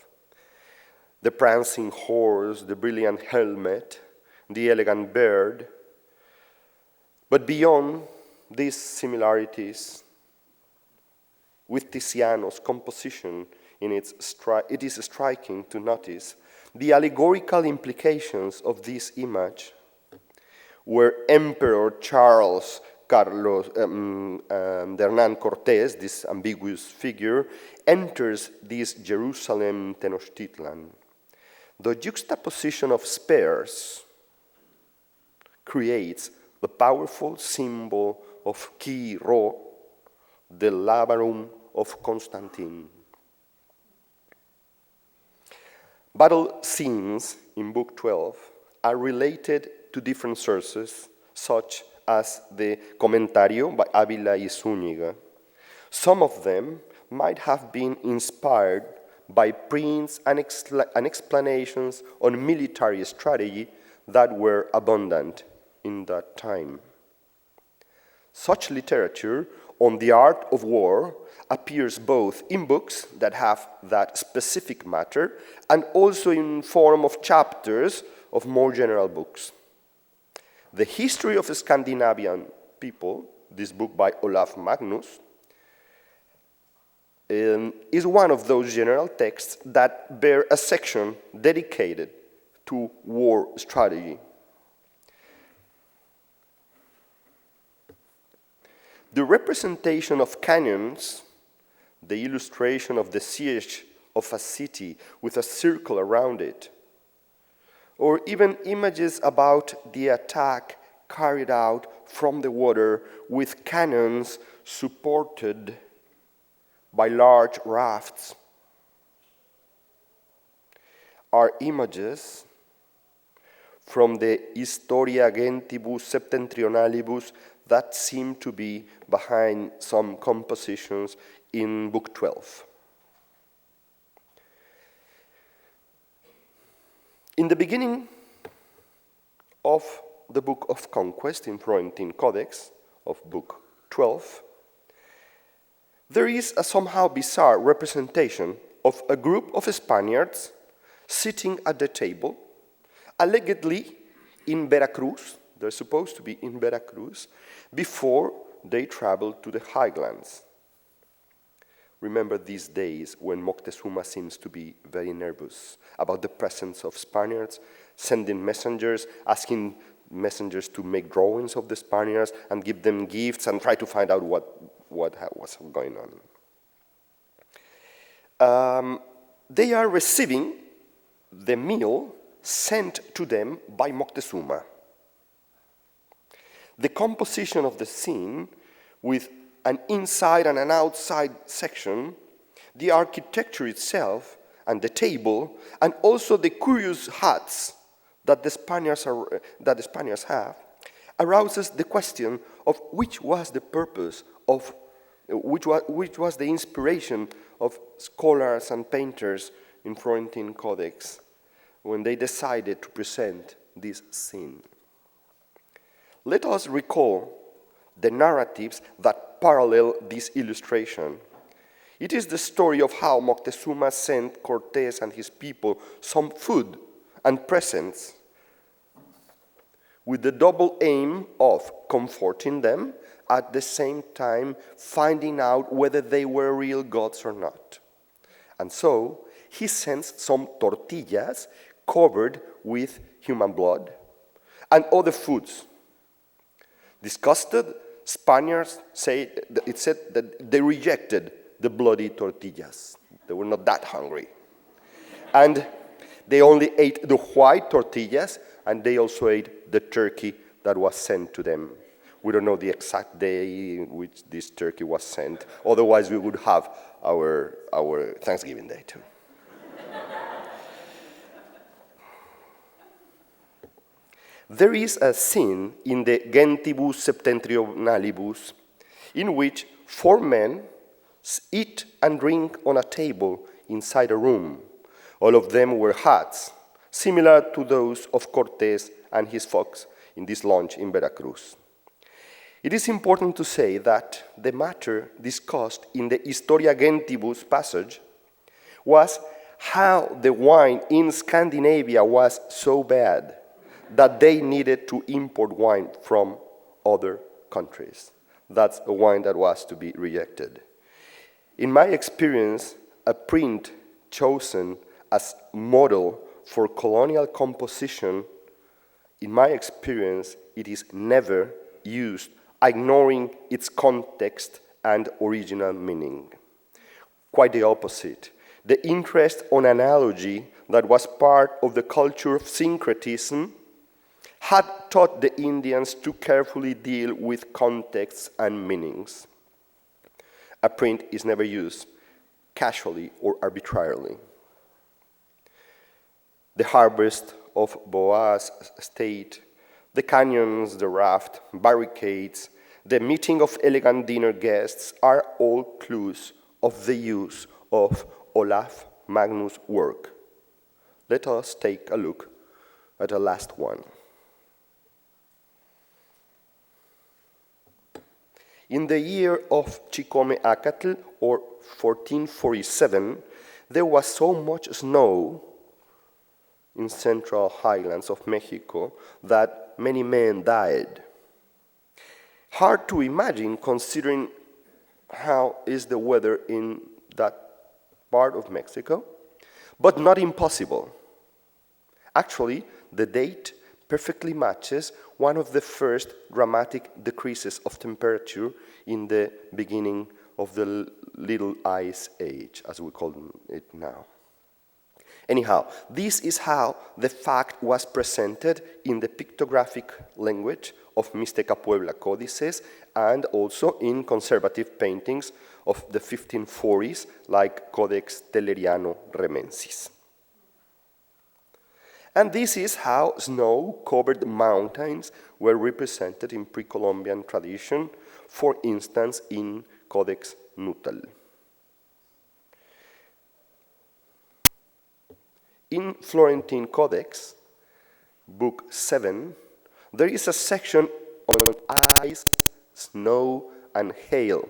The prancing horse, the brilliant helmet, the elegant bird. But beyond these similarities with Tiziano's composition, it is striking to notice the allegorical implications of this image, where Emperor Charles Carlos and Hernán Cortés, this ambiguous figure, enters this Jerusalem Tenochtitlan. The juxtaposition of spears creates the powerful symbol of Ki Rho, the labarum of Constantine. Battle scenes in Book 12 are related to different sources, such as the Comentario by Ávila y Zúñiga. Some of them might have been inspired by prints and explanations on military strategy that were abundant in that time. Such literature on the art of war appears both in books that have that specific matter and also in form of chapters of more general books. The History of Scandinavian People, this book by Olaf Magnus, is one of those general texts that bear a section dedicated to war strategy. The representation of cannons, the illustration of the siege of a city with a circle around it, or even images about the attack carried out from the water with cannons supported by large rafts, are images from the Historia Gentibus Septentrionalibus that seem to be behind some compositions in Book 12. In the beginning of the Book of Conquest in Florentine Codex of Book 12, there is a somehow bizarre representation of a group of Spaniards sitting at the table, allegedly in Veracruz. They're supposed to be in Veracruz before they traveled to the highlands. Remember these days when Moctezuma seems to be very nervous about the presence of Spaniards, sending messengers, asking messengers to make drawings of the Spaniards and give them gifts and try to find out what was going on. They are receiving the meal sent to them by Moctezuma. The composition of the scene with an inside and an outside section, the architecture itself and the table, and also the curious huts that the Spaniards have, arouses the question of which was the purpose of, which was the inspiration of scholars and painters in Florentine Codex when they decided to present this scene. Let us recall the narratives that parallel this illustration. It is the story of how Moctezuma sent Cortés and his people some food and presents with the double aim of comforting them, at the same time finding out whether they were real gods or not. And so he sends some tortillas covered with human blood and other foods. Disgusted, Spaniards said that they rejected the bloody tortillas. They were not that hungry. And they only ate the white tortillas, and they also ate the turkey that was sent to them. We don't know the exact day in which this turkey was sent. Otherwise, we would have our Thanksgiving Day too. There is a scene in the Gentibus Septentrionalibus in which 4 men eat and drink on a table inside a room. All of them wear hats, similar to those of Cortés and his folks in this launch in Veracruz. It is important to say that the matter discussed in the Historia Gentibus passage was how the wine in Scandinavia was so bad that they needed to import wine from other countries. That's a wine that was to be rejected. In my experience, a print chosen as model for colonial composition, in my experience, it is never used, ignoring its context and original meaning. Quite the opposite. The interest on analogy that was part of the culture of syncretism had taught the Indians to carefully deal with contexts and meanings. A print is never used casually or arbitrarily. The harvest of Boaz State, the canyons, the raft, barricades, the meeting of elegant dinner guests are all clues of the use of Olaf Magnus' work. Let us take a look at the last one. In the year of Chicomeacatl, or 1447, there was so much snow in central highlands of Mexico that many men died. Hard to imagine considering how is the weather in that part of Mexico, but not impossible. Actually, the date perfectly matches one of the first dramatic decreases of temperature in the beginning of the Little Ice Age, as we call it now. Anyhow, this is how the fact was presented in the pictographic language of Mixteca Puebla codices and also in conservative paintings of the 1540s like Codex Telleriano Remensis. And this is how snow-covered mountains were represented in pre-Columbian tradition, for instance, in Codex Nuttall. In Florentine Codex, Book 7, there is a section on ice, snow, and hail.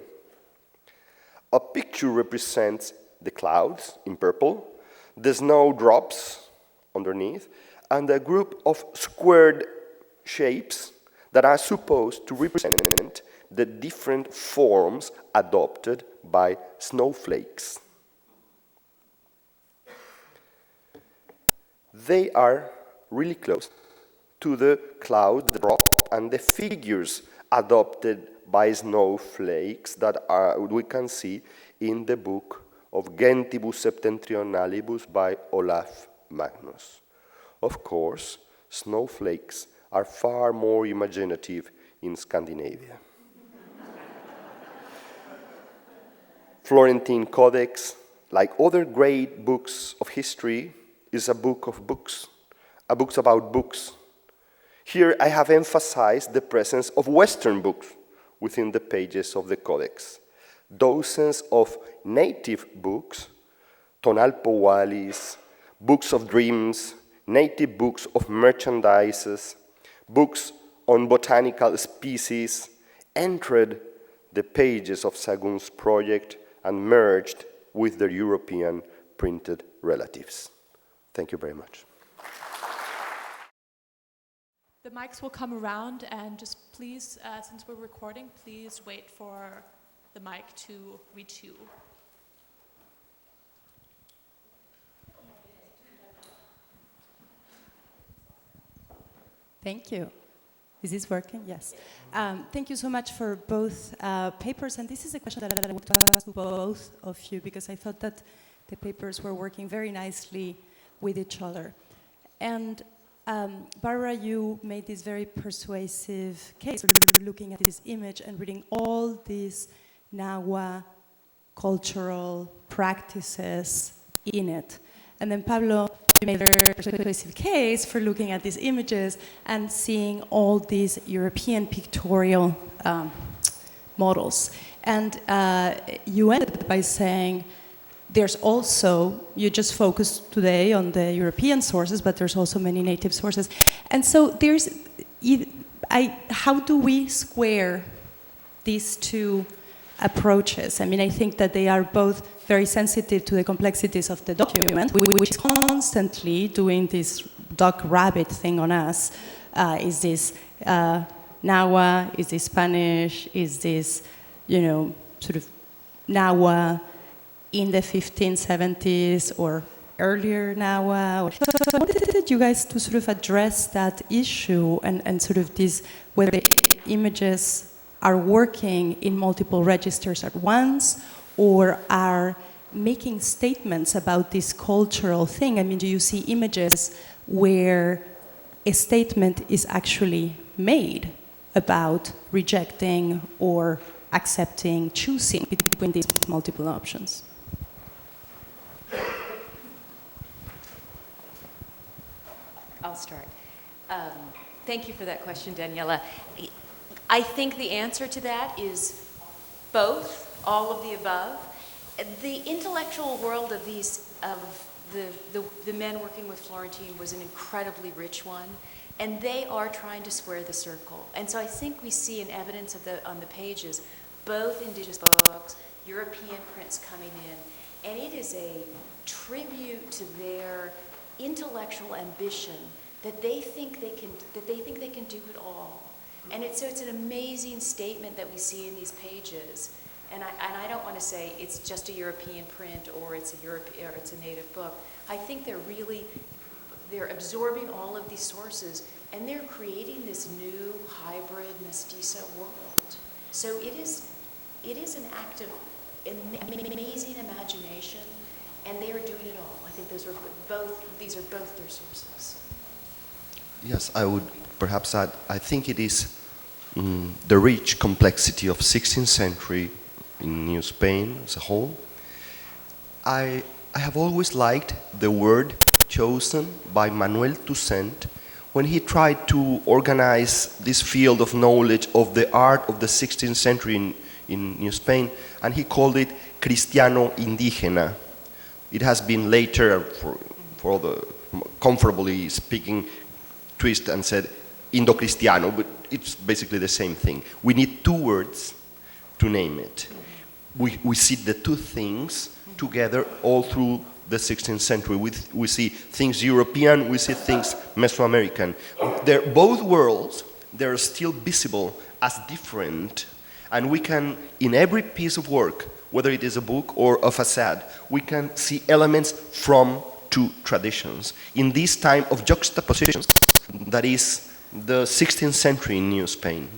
A picture represents the clouds in purple, the snowdrops underneath, and a group of squared shapes that are supposed to represent the different forms adopted by snowflakes. They are really close to the cloud drop and the figures adopted by snowflakes that we can see in the book of Gentibus Septentrionalibus by Olaf Magnus. Of course, snowflakes are far more imaginative in Scandinavia. Florentine Codex, like other great books of history, is a book of books, a book about books. Here I have emphasized the presence of Western books within the pages of the Codex. Dozens of native books, tonal powalis, books of dreams, native books of merchandises, books on botanical species, entered the pages of Sahagún's project and merged with their European printed relatives. Thank you very much. The mics will come around, and just please, since we're recording, please wait for the mic to reach you. Thank you. Is this working? Yes. Thank you so much for both papers. And this is a question that I want to ask to both of you, because I thought that the papers were working very nicely with each other. And Barbara, you made this very persuasive case for looking at this image and reading all these Nahua cultural practices in it. And then Pablo, you made a very persuasive case for looking at these images and seeing all these European pictorial models. And you ended by saying there's also, you just focused today on the European sources, but there's also many native sources. And so there's, how do we square these two approaches? I mean, I think that they are both very sensitive to the complexities of the document, which is constantly doing this dog-rabbit thing on us. Is this Nahua? Is this Spanish? Is this, you know, sort of Nahua in the 1570s or earlier Nahua? So I wanted you guys to sort of address that issue and sort of this, whether the images are working in multiple registers at once or are making statements about this cultural thing. I mean, do you see images where a statement is actually made about rejecting or accepting, choosing between these multiple options? I'll start. Thank you for that question, Daniela. I think the answer to that is both, all of the above. The intellectual world of these, of the men working with Florentine was an incredibly rich one, and they are trying to square the circle. And so I think we see an evidence of on the pages, both indigenous books, European prints coming in, and it is a tribute to their intellectual ambition that they think they can do it all. And so it's an amazing statement that we see in these pages. And I don't want to say it's just a European print or it's a native book. I think they're absorbing all of these sources and they're creating this new hybrid mestizo world. So it is an act of amazing imagination, and they are doing it all. I think these are both their sources. Yes, I would perhaps add, I think it is the rich complexity of 16th century in New Spain as a whole. I have always liked the word chosen by Manuel Toussaint when he tried to organize this field of knowledge of the art of the 16th century in New Spain, and he called it Cristiano Indígena. It has been later, for the comfortably speaking twist, and said Indo-Cristiano, but it's basically the same thing. We need two words to name it. We see the two things together all through the 16th century. We see things European, we see things Mesoamerican. Both worlds, they're still visible as different, and we can, in every piece of work, whether it is a book or a facade, we can see elements from two traditions. In this time of juxtapositions, that is the 16th century in New Spain,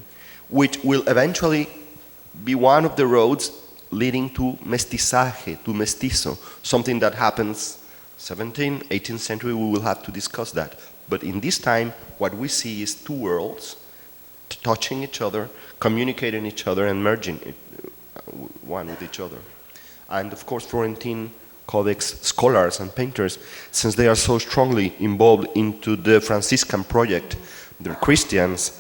which will eventually be one of the roads leading to mestizaje, to mestizo, something that happens 17th, 18th century. We will have to discuss that. But in this time, what we see is two worlds touching each other, communicating each other, and merging one with each other. And of course, Florentine Codex scholars and painters, since they are so strongly involved into the Franciscan project, they're Christians,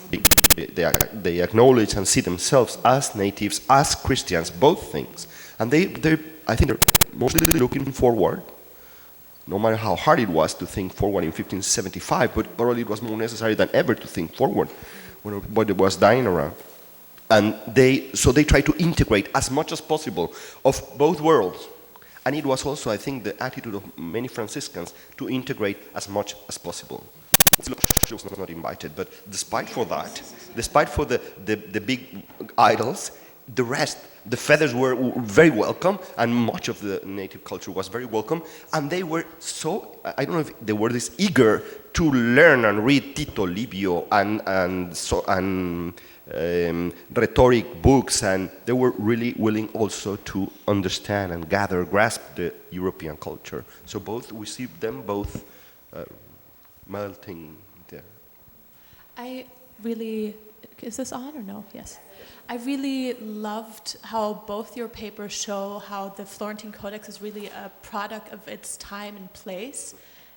they acknowledge and see themselves as natives, as Christians, both things. And I think they're mostly looking forward, no matter how hard it was to think forward in 1575, but probably it was more necessary than ever to think forward when everybody was dying around. And so they try to integrate as much as possible of both worlds. And it was also, I think, the attitude of many Franciscans to integrate as much as possible. she was not invited, but despite for the big idols, the rest, the feathers were very welcome, and much of the native culture was very welcome, and they were so, I don't know if they were this eager to learn and read Tito Livio and rhetoric books, and they were really willing also to understand and grasp the European culture. So we see them both melting there. I really, is this on or no? Yes. I really loved how both your papers show how the Florentine Codex is really a product of its time and place,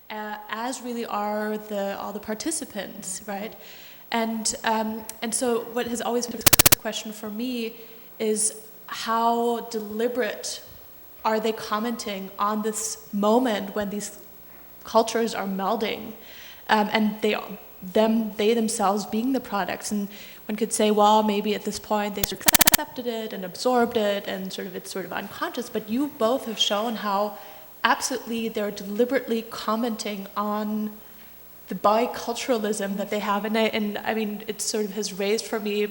as really are all the participants, right? And so what has always been a question for me is how deliberate are they commenting on this moment when these cultures are melding, and they themselves being the products. And one could say, well, maybe at this point they sort of accepted it and absorbed it, and it's sort of unconscious. But you both have shown how absolutely they're deliberately commenting on the biculturalism that they have. And I mean, it sort of has raised for me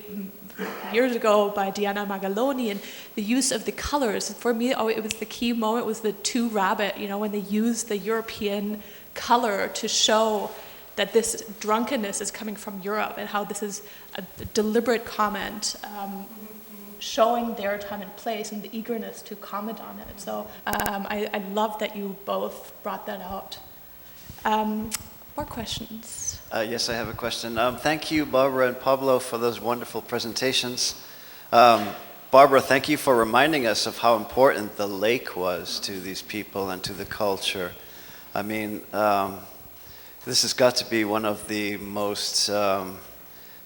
years ago by Diana Magaloni, and the use of the colors. For me, it was the key moment was the two rabbit, when they used the European color to show that this drunkenness is coming from Europe, and how this is a deliberate comment showing their time and place and the eagerness to comment on it. So I love that you both brought that out. More questions? Yes, I have a question. Thank you, Barbara and Pablo, for those wonderful presentations. Barbara, thank you for reminding us of how important the lake was to these people and to the culture. I mean, this has got to be one of the most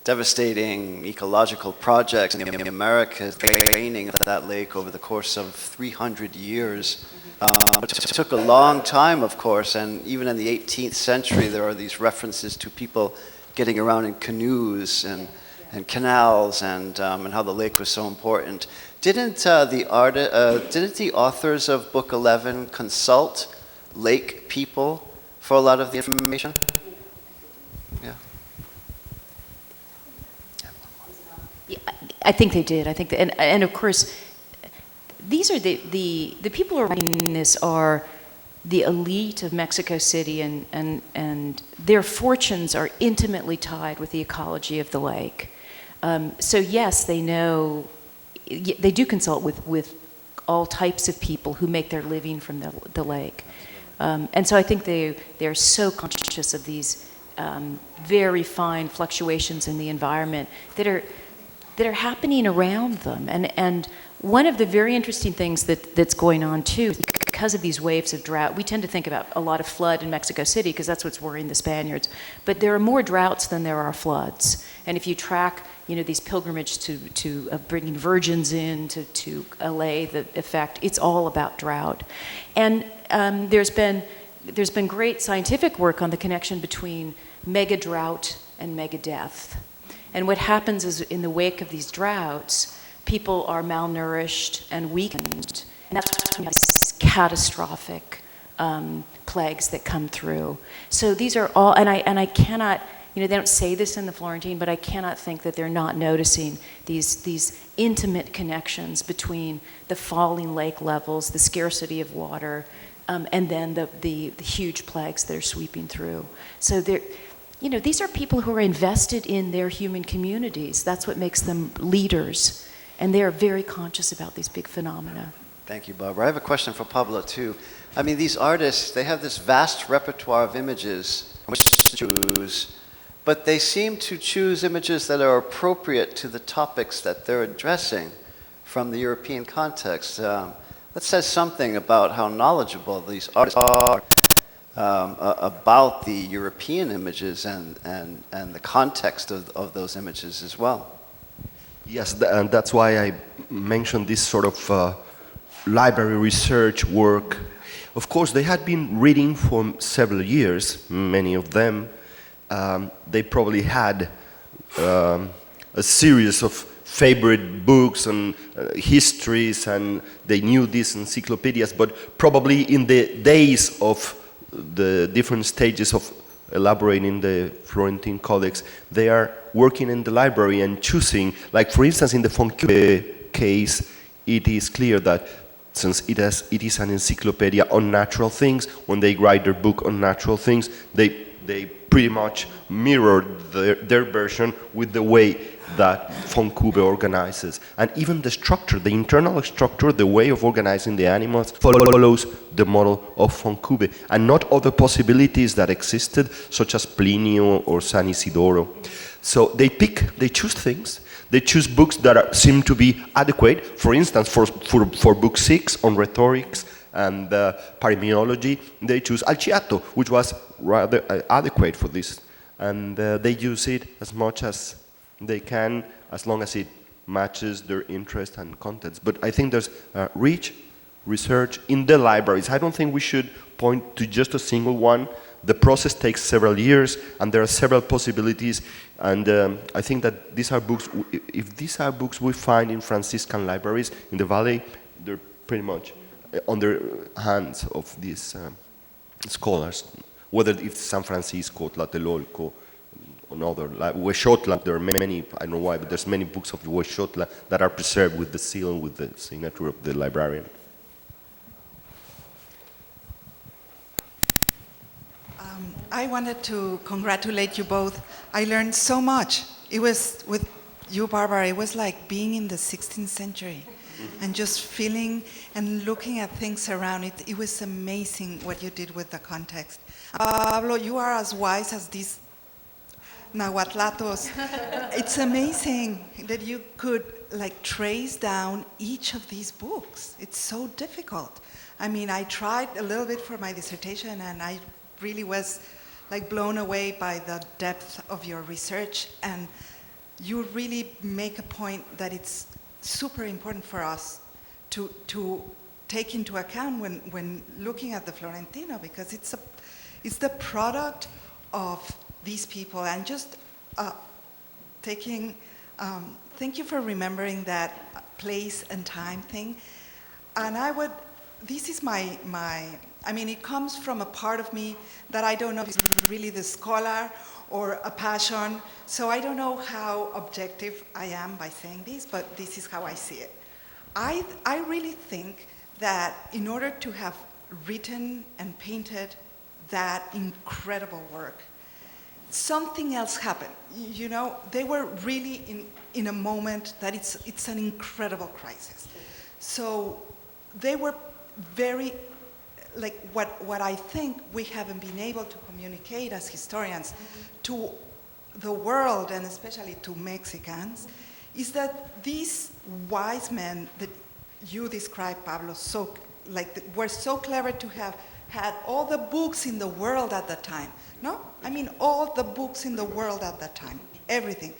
devastating ecological projects in the Americas, draining that lake over the course of 300 years. It took a long time, of course, and even in the 18th century, there are these references to people getting around in canoes and canals, and how the lake was so important. Didn't the authors of Book 11 consult lake people for a lot of the information? Yeah. I think they did. I think that, and of course, these are the people who are writing this are the elite of Mexico City, and their fortunes are intimately tied with the ecology of the lake. So yes, they know, they do consult with all types of people who make their living from the lake. And so I think they're so conscious of these very fine fluctuations in the environment that are happening around them. And one of the very interesting things that's going on too, because of these waves of drought, we tend to think about a lot of flood in Mexico City because that's what's worrying the Spaniards. But there are more droughts than there are floods. And if you track, these pilgrimages to bringing virgins in to allay the effect, it's all about drought. And there's been great scientific work on the connection between mega drought and mega death. And what happens is, in the wake of these droughts, people are malnourished and weakened, and that's when these catastrophic plagues that come through. So these are all, and I cannot, they don't say this in the Florentine, but I cannot think that they're not noticing these intimate connections between the falling lake levels, the scarcity of water, and then the huge plagues that are sweeping through. So these are people who are invested in their human communities. That's what makes them leaders. And they are very conscious about these big phenomena. Thank you, Barbara. I have a question for Pablo, too. I mean, these artists, they have this vast repertoire of images which to choose, but they seem to choose images that are appropriate to the topics that they're addressing from the European context. That says something about how knowledgeable these artists are about the European images and the context of those images as well. Yes, and that's why I mentioned this sort of library research work. Of course, they had been reading for several years, many of them. They probably had a series of favorite books and histories, and they knew these encyclopedias, but probably in the days of the different stages of elaborating the Florentine Codex, they are working in the library and choosing, like for instance in the Foncube case, it is clear that since it is an encyclopedia on natural things, when they write their book on natural things, they pretty much mirrored their version with the way that Foncube organizes. And even the structure, the internal structure, the way of organizing the animals follows the model of Foncube, and not other possibilities that existed, such as Plinio or San Isidoro. So they choose things. They choose books that seem to be adequate. For instance, for book 6 on rhetorics and paremiology, they choose Alciato, which was rather adequate for this. And they use it as much as they can, as long as it matches their interest and contents. But I think there's rich research in the libraries. I don't think we should point to just a single one. The process takes several years, and there are several possibilities. And I think that these are books, if these are books we find in Franciscan libraries in the Valley, they're pretty much on the hands of these scholars. Whether it's San Francisco, Tlatelolco, another, like Huexotla, there are many, I don't know why, but there's many books of Huexotla that are preserved with the seal, with the signature of the librarian. I wanted to congratulate you both. I learned so much. It was, with you, Barbara, it was like being in the 16th century and just feeling and looking at things around it. It was amazing what you did with the context. Pablo, you are as wise as these Nahuatlatos. It's amazing that you could like trace down each of these books. It's so difficult. I mean, I tried a little bit for my dissertation, and I really was like blown away by the depth of your research, and you really make a point that it's super important for us to take into account when looking at the Florentino, because it's the product of these people. And just thank you for remembering that place and time thing. And this is I mean, it comes from a part of me that I don't know if it's really the scholar or a passion. So I don't know how objective I am by saying this, but this is how I see it. I really think that in order to have written and painted that incredible work, something else happened. You know, they were really in a moment that it's an incredible crisis. So they were very, like what I think we haven't been able to communicate as historians to the world, and especially to Mexicans, is that these wise men that you described, Pablo, were so clever to have had all the books in the world at the time. No? I mean, all the books in the world at that time, everything.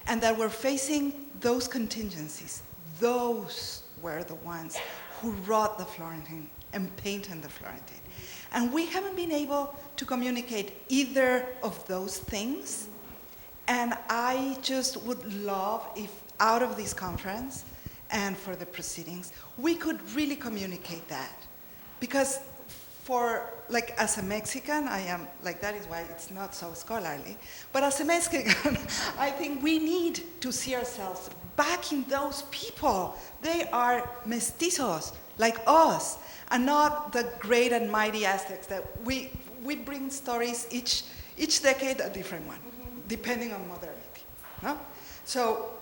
And that were facing those contingencies. Those were the ones who wrote the Florentine and painted the Florentine. And we haven't been able to communicate either of those things. And I just would love if out of this conference and for the proceedings, we could really communicate that. Because as a Mexican, I am, that is why it's not so scholarly, but as a Mexican, I think we need to see ourselves back in those people. They are mestizos, like us, and not the great and mighty Aztecs that we bring stories each decade a different one, depending on modernity, no? So,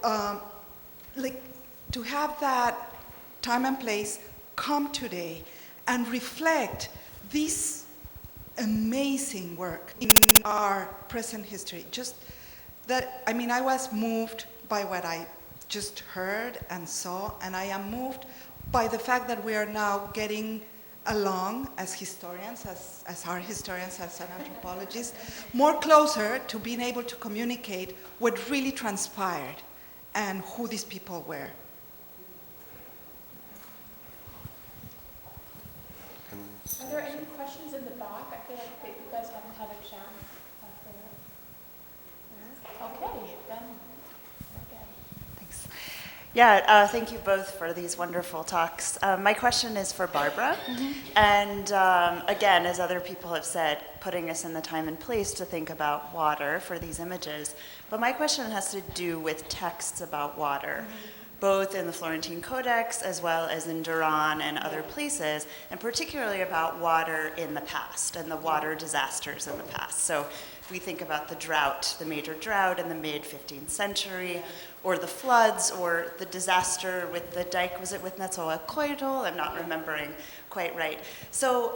to have that time and place come today and reflect this amazing work in our present history. Just that, I mean, I was moved by what I just heard and saw, and I am moved by the fact that we are now getting along as historians, as art historians, as an anthropologist, more closer to being able to communicate what really transpired and who these people were. Are there any questions in the back? I feel like that you guys haven't had a chance. Okay, then. Okay. Thanks. Yeah, thank you both for these wonderful talks. My question is for Barbara. And again, as other people have said, putting us in the time and place to think about water for these images. But my question has to do with texts about water, both in the Florentine Codex as well as in Duran and other places, and particularly about water in the past and the water disasters in the past. So if we think about the drought, the major drought in the mid-15th century, or the floods, or the disaster with the dike, was it with Netzahualcoyotl? I'm not remembering quite right. So,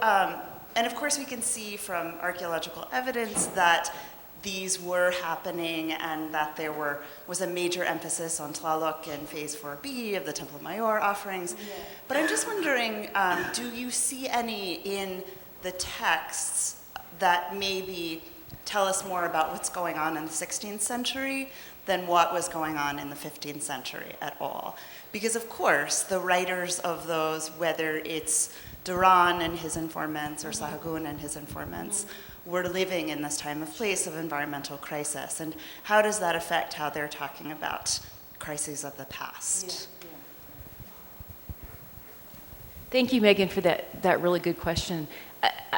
and of course we can see from archaeological evidence that these were happening and that there was a major emphasis on Tlaloc in phase 4B of the Templo Mayor offerings. But I'm just wondering, do you see any in the texts that maybe tell us more about what's going on in the 16th century than what was going on in the 15th century at all? Because of course, the writers of those, whether it's Duran and his informants or Sahagún and his informants, were living in this time of place of environmental crisis. And how does that affect how they're talking about crises of the past? Thank you, Megan, for that really good question.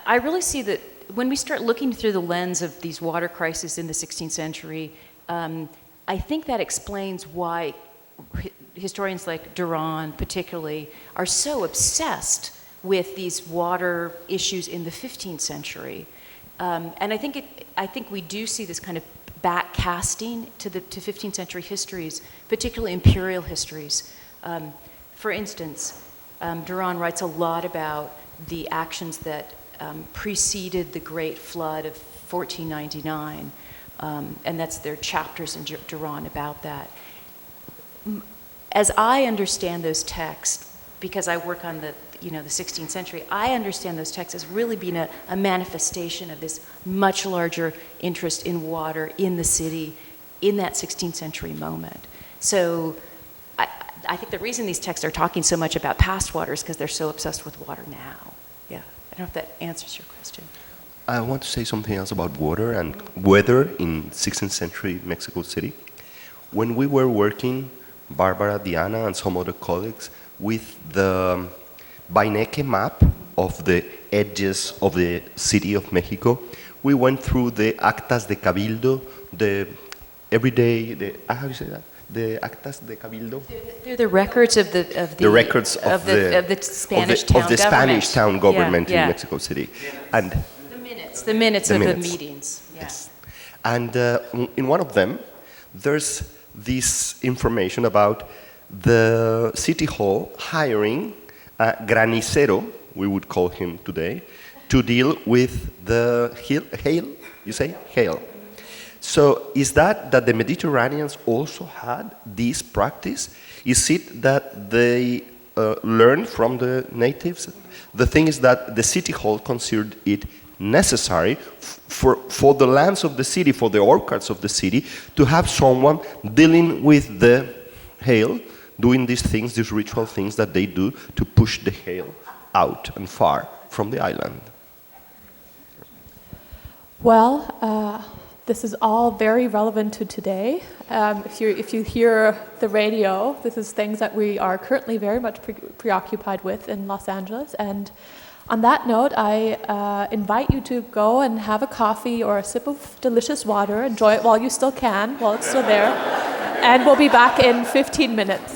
I really see that when we start looking through the lens of these water crises in the 16th century, I think that explains why historians like Duran particularly are so obsessed with these water issues in the 15th century. And I think we do see this kind of backcasting to 15th century histories, particularly imperial histories. For instance, Duran writes a lot about the actions that preceded the Great Flood of 1499, and that's their chapters in Duran about that. As I understand those texts, because I work on the 16th century, I understand those texts as really being a manifestation of this much larger interest in water in the city in that 16th century moment. So I think the reason these texts are talking so much about past water is because they're so obsessed with water now. Yeah, I don't know if that answers your question. I want to say something else about water and weather in 16th century Mexico City. When we were working, Barbara, Diana, and some other colleagues, with the Beinecke map of the edges of the city of Mexico, we went through the actas de cabildo, the everyday, how do you say that? The actas de cabildo. They're the records of the records of the Spanish town government. Spanish town government in Mexico City, and the minutes of the meetings. Yeah. Yes, and in one of them, there's this information about the city hall hiring a granicero, we would call him today, to deal with the hail, you say? Hail. So is that the Mediterraneans also had this practice? Is it that they learned from the natives? The thing is that the city hall considered it necessary for the lands of the city, for the orchards of the city, to have someone dealing with the hail, doing these things, these ritual things that they do to push the hail out and far from the island. Well, this is all very relevant to today. If you hear the radio, this is things that we are currently very much preoccupied with in Los Angeles. And on that note, I invite you to go and have a coffee or a sip of delicious water. Enjoy it while you still can, while it's still there. And we'll be back in 15 minutes.